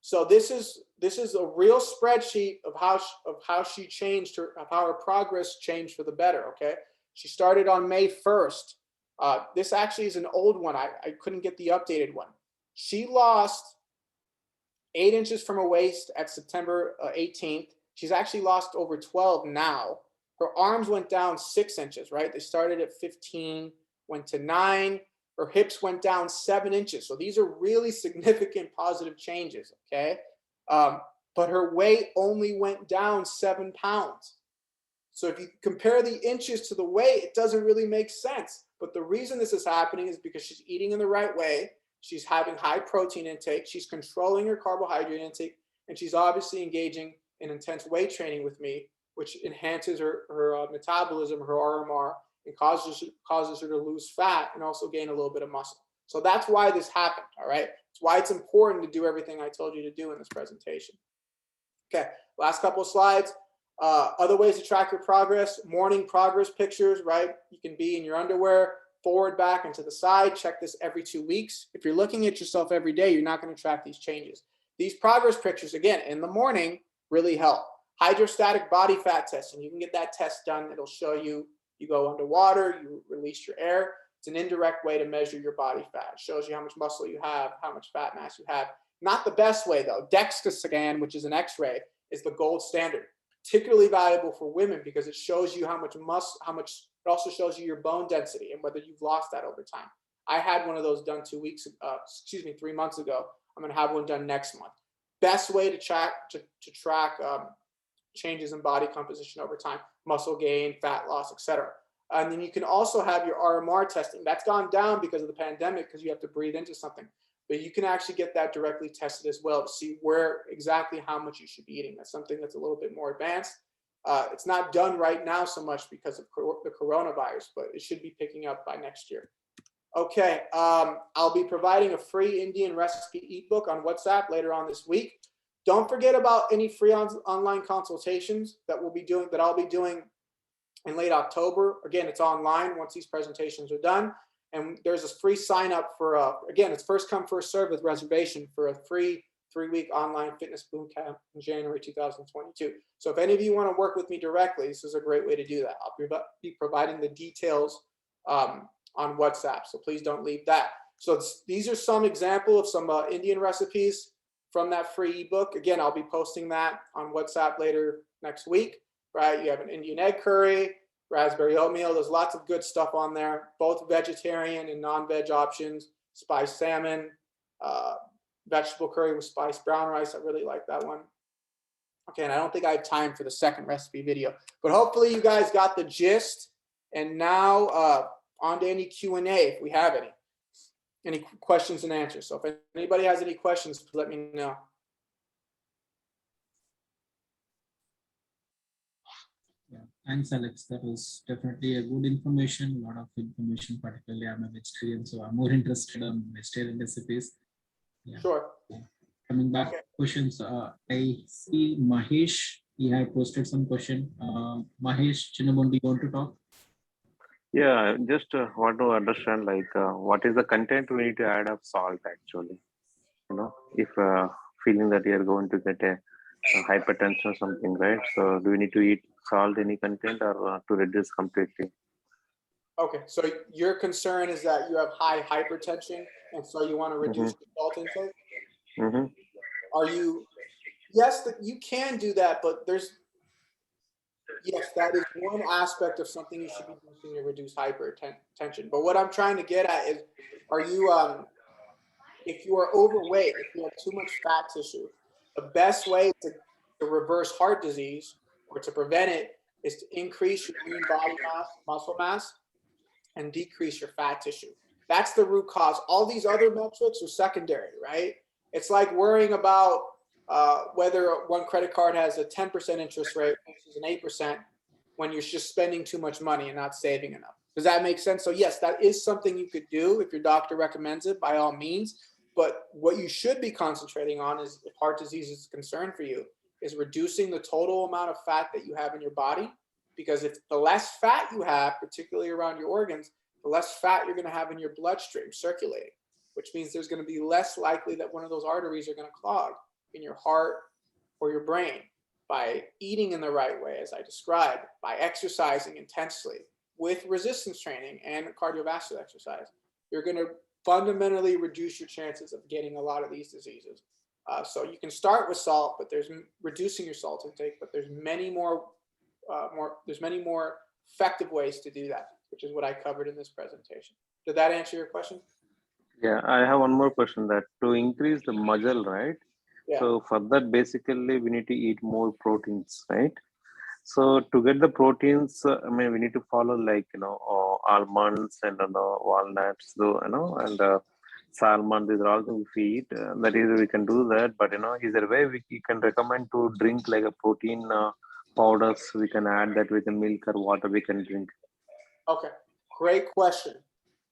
So this is a real spreadsheet of how she changed how her progress changed for the better. Okay, she started on May 1st. This actually is an old one. I couldn't get the updated one. She lost 8 inches from her waist at September 18th. She's actually lost over 12 now. Her arms went down 6 inches, right? They started at 15, went to 9. Her hips went down 7 inches. So these are really significant positive changes, okay? But her weight only went down 7 pounds. So if you compare the inches to the weight, it doesn't really make sense. But the reason this is happening is because she's eating in the right way. She's having high protein intake. She's controlling her carbohydrate intake. And she's obviously engaging in intense weight training with me, which enhances her metabolism, her RMR, and causes her to lose fat and also gain a little bit of muscle. So that's why this happened, all right? It's why it's important to do everything I told you to do in this presentation. Okay, last couple of slides. Other ways to track your progress, morning progress pictures, right? You can be in your underwear, forward, back, and to the side. Check this every 2 weeks. If you're looking at yourself every day, you're not going to track these changes. These progress pictures, again, in the morning, really help. Hydrostatic body fat testing. You can get that test done. It'll show you go underwater, you release your air. It's an indirect way to measure your body fat. It shows you how much muscle you have, how much fat mass you have. Not the best way though. DEXA scan, which is an X-ray, is the gold standard. Particularly valuable for women because it shows you how much it also shows you your bone density and whether you've lost that over time. I had one of those done 3 months ago. I'm going to have one done next month. Best way to track changes in body composition over time, muscle gain, fat loss, etc. And then you can also have your RMR testing. That's gone down because of the pandemic because you have to breathe into something. But you can actually get that directly tested as well to see where exactly how much you should be eating. That's something that's a little bit more advanced. It's not done right now so much because of the coronavirus, but it should be picking up by next year. Okay, I'll be providing a free Indian recipe ebook on WhatsApp later on this week. Don't forget about any free online consultations that I'll be doing in late October. Again, it's online once these presentations are done. And there's a free sign up for, again, it's first come, first serve with reservation for a free 3-week online fitness boot camp in January 2022. So if any of you want to work with me directly, this is a great way to do that. I'll be providing the details on WhatsApp, so please don't leave that. So these are some example of some Indian recipes from that free ebook. Again, I'll be posting that on WhatsApp later next week, right? You have an Indian egg curry, raspberry oatmeal. There's lots of good stuff on there, both vegetarian and non-veg options, spiced salmon, vegetable curry with spiced brown rice. I really like that one. Okay, and I don't think I have time for the second recipe video, but hopefully you guys got the gist. And now on to any Q&A if we have any questions and answers. So if anybody has any questions, let me know. Yeah, thanks, Alex. That was definitely a good information. A lot of information, particularly I'm a vegetarian, so I'm more interested in vegetarian recipes. Yeah. Sure. Coming back to questions, I see Mahesh. He had posted some question. Mahesh Chinnamon, do you want to talk? Yeah, just want to understand what is the content we need to add of salt actually. If feeling that you're going to get a hypertension or something, right? So do we need to eat salt, any content, or to reduce completely? Okay, so your concern is that you have high hypertension and so you want to reduce the salt intake? Yes, you can do that, but yes, that is one aspect of something you should be doing to reduce hypertension. But what I'm trying to get at is, if you are overweight, if you have too much fat tissue, the best way to reverse heart disease or to prevent it is to increase your lean body mass, muscle mass, and decrease your fat tissue. That's the root cause. All these other metrics are secondary, right? It's like worrying about whether one credit card has a 10% interest rate versus an 8% when you're just spending too much money and not saving enough. Does that make sense? So yes, that is something you could do if your doctor recommends it, by all means. But what you should be concentrating on is, if heart disease is a concern for you, is reducing the total amount of fat that you have in your body. Because if the less fat you have, particularly around your organs, the less fat you're going to have in your bloodstream circulating, which means there's going to be less likely that one of those arteries are going to clog in your heart or your brain. By eating in the right way, as I described, by exercising intensely with resistance training and cardiovascular exercise, you're going to fundamentally reduce your chances of getting a lot of these diseases. So you can start with salt, but there's reducing your salt intake, but there's many more effective ways to do that, which is what I covered in this presentation. Did that answer your question? Yeah, I have one more question. That to increase the muscle, right? Yeah. So for that, basically, we need to eat more proteins, right? So to get the proteins, we need to follow almonds and walnuts, and salmon. These are all things we eat. That is, we can do that. But is there a way we can recommend to drink like a protein powders? We can add that with the milk or water we can drink. Okay, great question.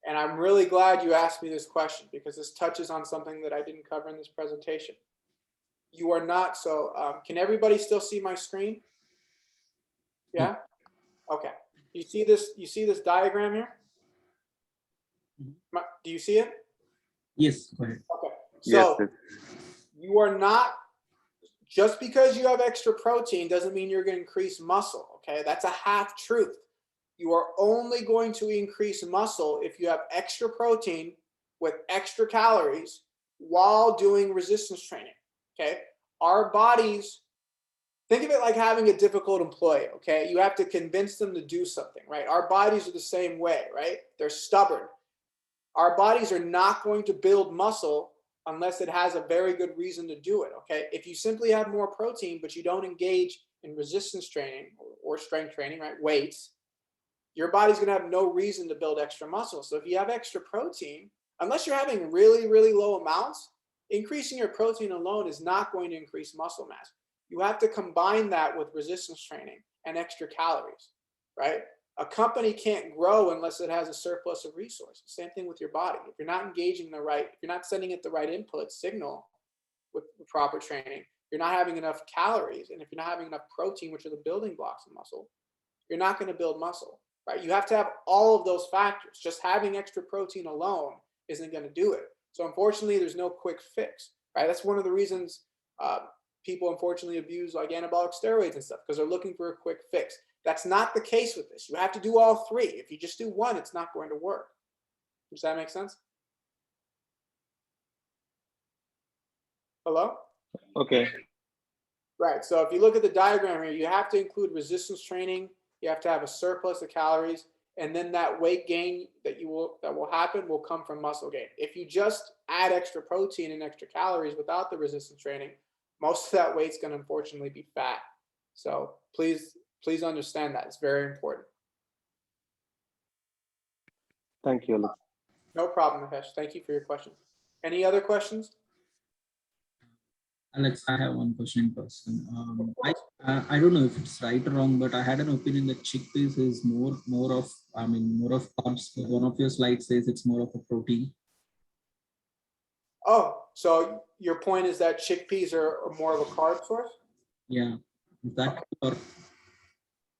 And I'm really glad you asked me this question because this touches on something that I didn't cover in this presentation. You are not, can everybody still see my screen? Yeah? Okay. You see this diagram here? Do you see it? Yes, go ahead. Okay. So yes. You are not, just because you have extra protein doesn't mean you're going to increase muscle. Okay. That's a half truth. You are only going to increase muscle if you have extra protein with extra calories while doing resistance training. Okay. Our bodies think of it like having a difficult employee, okay? You have to convince them to do something, right? Our bodies are the same way, right? They're stubborn. Our bodies are not going to build muscle unless it has a very good reason to do it, okay? If you simply have more protein, but you don't engage in resistance training or strength training, right, weights, your body's going to have no reason to build extra muscle. So if you have extra protein, unless you're having really, really low amounts, increasing your protein alone is not going to increase muscle mass. You have to combine that with resistance training and extra calories, right? A company can't grow unless it has a surplus of resources. Same thing with your body. If you're not engaging the right, if you're not sending it the right input signal with the proper training, you're not having enough calories. And if you're not having enough protein, which are the building blocks of muscle, you're not going to build muscle, right? You have to have all of those factors. Just having extra protein alone isn't going to do it. So unfortunately, there's no quick fix, right? That's one of the reasons people unfortunately abuse like anabolic steroids and stuff, because they're looking for a quick fix. That's not the case with this. You have to do all three. If you just do one, it's not going to work. Does that make sense? Hello? Okay. Right. So if you look at the diagram here, you have to include resistance training. You have to have a surplus of calories, and then that weight gain that will happen will come from muscle gain. If you just add extra protein and extra calories without the resistance training, most of that weight's going to unfortunately be fat. So please understand that. It's very important. Thank you, Alex. No problem, Mahesh. Thank you for your question. Any other questions? Alex, I have one question in person. I don't know if it's right or wrong, but I had an opinion that chickpeas is more of carbs. One of your slides says it's more of a protein. Oh, so your point is that chickpeas are more of a carb source? Yeah, is that or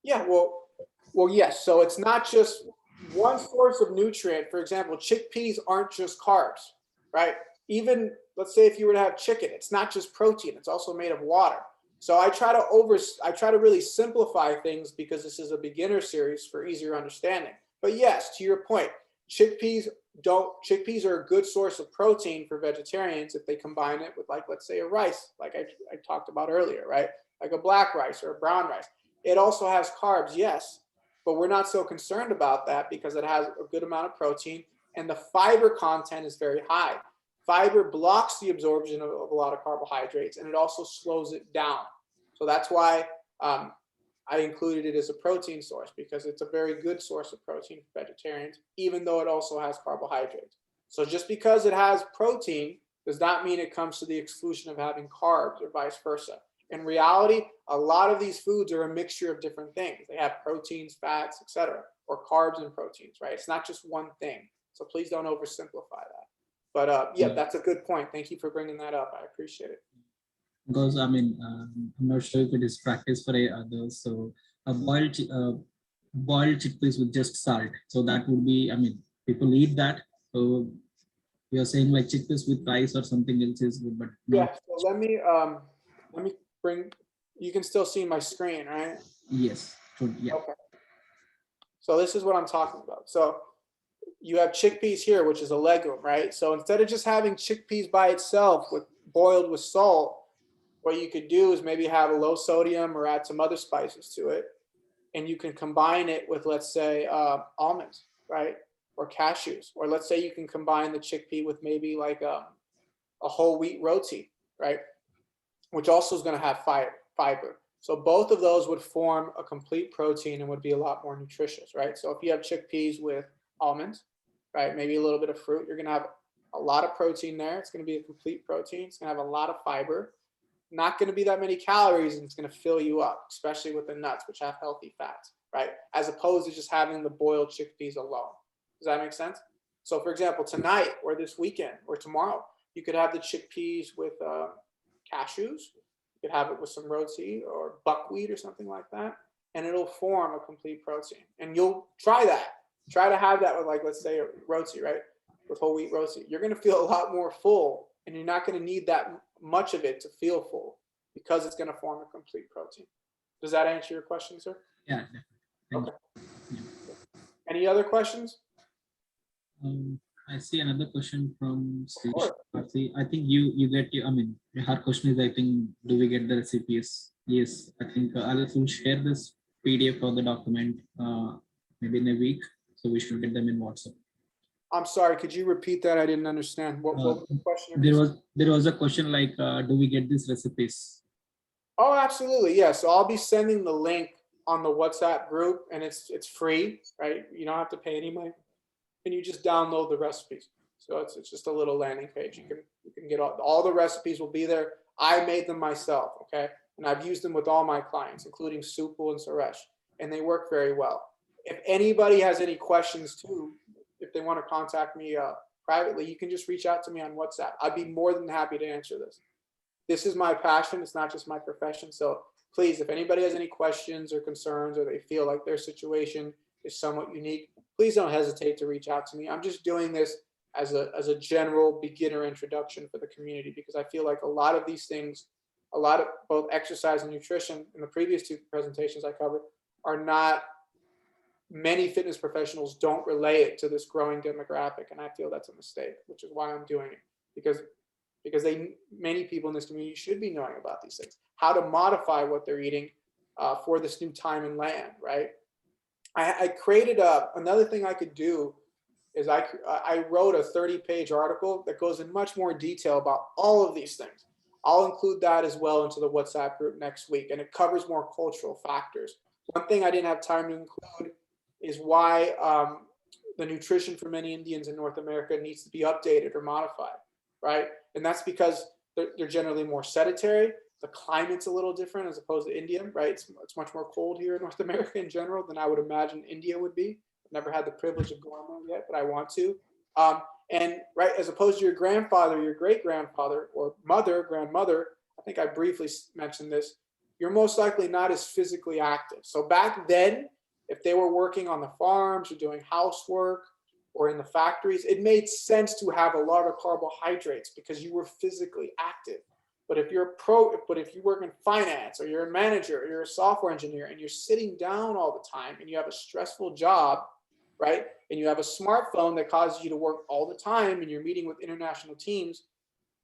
Yeah, well, yes. So it's not just one source of nutrient. For example, chickpeas aren't just carbs, right? Even let's say if you were to have chicken, it's not just protein, it's also made of water. So I try to really simplify things because this is a beginner series for easier understanding. But yes, to your point, chickpeas are a good source of protein for vegetarians if they combine it with, like, let's say a rice, like I talked about earlier, right? Like a black rice or a brown rice. It also has carbs, yes, but we're not so concerned about that because it has a good amount of protein and the fiber content is very high. Fiber blocks the absorption of a lot of carbohydrates, and it also slows it down. So that's why I included it as a protein source, because it's a very good source of protein for vegetarians, even though it also has carbohydrates. So just because it has protein does not mean it comes to the exclusion of having carbs or vice versa. In reality, a lot of these foods are a mixture of different things. They have proteins, fats, etc., or carbs and proteins, right? It's not just one thing. So please don't oversimplify that. But yeah, that's a good point. Thank you for bringing that up. I appreciate it. because I'm not sure if it is practice for others. So a boiled chickpeas with just salt. So that would be, people eat that. So you're saying like chickpeas with rice or something else is good, but Yeah. not. So let me bring. You can still see my screen, right? Yes. Yeah. Okay. So this is what I'm talking about. So you have chickpeas here, which is a legume, right? So instead of just having chickpeas by itself boiled with salt, what you could do is maybe have a low sodium or add some other spices to it. And you can combine it with, let's say, almonds, right? Or cashews. Or let's say you can combine the chickpea with maybe like a whole wheat roti, right? Which also is going to have fiber. So both of those would form a complete protein and would be a lot more nutritious, right? So if you have chickpeas with almonds, right, maybe a little bit of fruit, you're going to have a lot of protein there. It's going to be a complete protein. It's going to have a lot of fiber. Not going to be that many calories, and it's going to fill you up, especially with the nuts, which have healthy fats, right? As opposed to just having the boiled chickpeas alone. Does that make sense? So for example, tonight or this weekend or tomorrow, you could have the chickpeas with cashews. You could have it with some roti or buckwheat or something like that, and it'll form a complete protein. And you'll try that. Try to have that with, like, let's say a roti, right? With whole wheat roti. You're going to feel a lot more full, and you're not going to need that much of it to feel full because it's going to form a complete protein. Does that answer your question, sir? Yeah. Okay. Any other questions? I see another question from Sri. course. I think you get I mean, her question is, I think, do we get the recipes? Yes, I think Alex will share this PDF or the document maybe in a week. So we should get them in WhatsApp. I'm sorry, could you repeat that? I didn't understand. What was the question? There was a question like, do we get these recipes? Oh, absolutely. Yeah. So I'll be sending the link on the WhatsApp group, and it's free, right? You don't have to pay any money, and you just download the recipes. So it's just a little landing page. You can get all the recipes will be there. I made them myself, okay? And I've used them with all my clients, including Supal and Suresh, and they work very well. If anybody has any questions too, if they want to contact me privately, you can just reach out to me on WhatsApp. I'd be more than happy to answer this. This is my passion. It's not just my profession. So please, if anybody has any questions or concerns, or they feel like their situation is somewhat unique, please don't hesitate to reach out to me. I'm just doing this as a general beginner introduction for the community, because I feel like a lot of these things, a lot of both exercise and nutrition in the previous two presentations I covered, are not, many fitness professionals don't relay it to this growing demographic. And I feel that's a mistake, which is why I'm doing it, because many people in this community should be knowing about these things, how to modify what they're eating for this new time and land, right? I created another thing I could do is I wrote a 30-page article that goes in much more detail about all of these things. I'll include that as well into the WhatsApp group next week, and it covers more cultural factors. One thing I didn't have time to include is why the nutrition for many Indians in North America needs to be updated or modified, right? And that's because they're generally more sedentary. The climate's a little different as opposed to India, right? It's much more cold here in North America in general than I would imagine India would be. I've never had the privilege of going there yet, but I want to. And right, as opposed to your grandfather, your great-grandfather, or mother, grandmother, I think I briefly mentioned this, you're most likely not as physically active. So back then, if they were working on the farms or doing housework or in the factories, it made sense to have a lot of carbohydrates because you were physically active. But if you're if you work in finance, or you're a manager, or you're a software engineer, and you're sitting down all the time, and you have a stressful job, right? And you have a smartphone that causes you to work all the time, and you're meeting with international teams,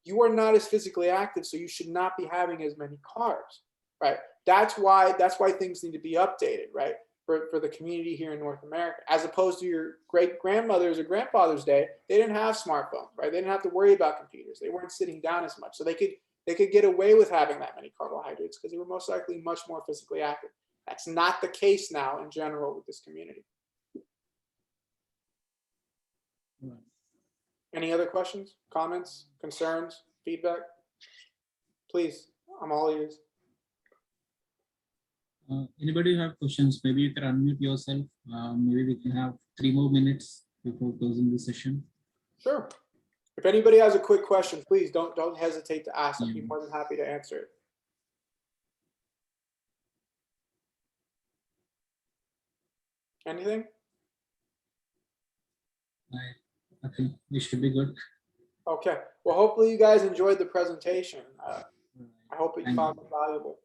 you are not as physically active, so you should not be having as many carbs, right? That's why things need to be updated, right? For the community here in North America, as opposed to your great-grandmother's or grandfather's day, they didn't have smartphones, right? They didn't have to worry about computers. They weren't sitting down as much. So they could get away with having that many carbohydrates because they were most likely much more physically active. That's not the case now in general with this community. Any other questions, comments, concerns, feedback? Please, I'm all ears. Anybody have questions? Maybe you can unmute yourself. Maybe we can have 3 more minutes before closing the session. Sure. If anybody has a quick question, please don't hesitate to ask. I'd be more than happy to answer it. Anything? I think we should be good. Okay. Well, hopefully you guys enjoyed the presentation. I hope you found it valuable.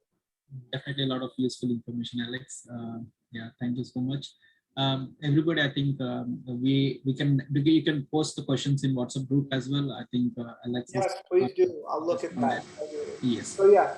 Definitely a lot of useful information, Alex. Yeah, thank you so much. Everybody, I think you can post the questions in WhatsApp group as well. I think Alex. Yes, please do. I'll look at that. Yes. So yeah,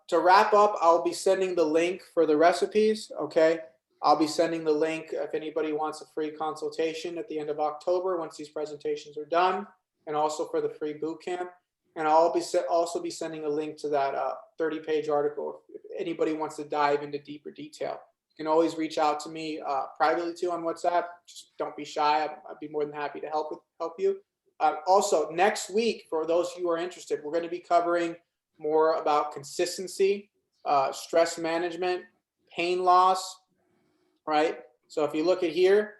to wrap up, I'll be sending the link for the recipes. Okay. I'll be sending the link if anybody wants a free consultation at the end of October once these presentations are done, and also for the free boot camp. And I'll also be sending a link to that 30-page article if anybody wants to dive into deeper detail. You can always reach out to me privately too on WhatsApp. Just don't be shy. I'd be more than happy to help you. Also, next week, for those of you who are interested, we're going to be covering more about consistency, stress management, pain loss, right? So if you look at here,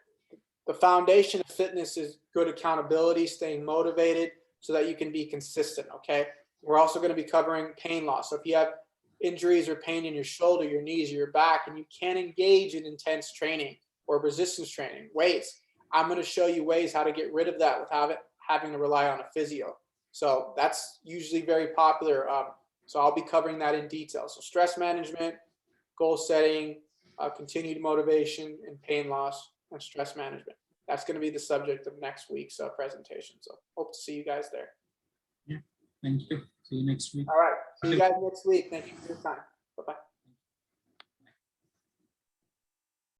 the foundation of fitness is good accountability, staying motivated so that you can be consistent, okay? We're also going to be covering pain loss. So if you have injuries or pain in your shoulder, your knees, or your back, and you can't engage in intense training or resistance training, weights, I'm going to show you ways how to get rid of that without having to rely on a physio. So that's usually very popular. So I'll be covering that in detail. So stress management, goal setting, continued motivation, and pain loss, and stress management. that's going to be the subject of next week's presentation. So hope to see you guys there. Thank you. See you next week. All right. See you guys next week. Thank you for your time. Bye-bye.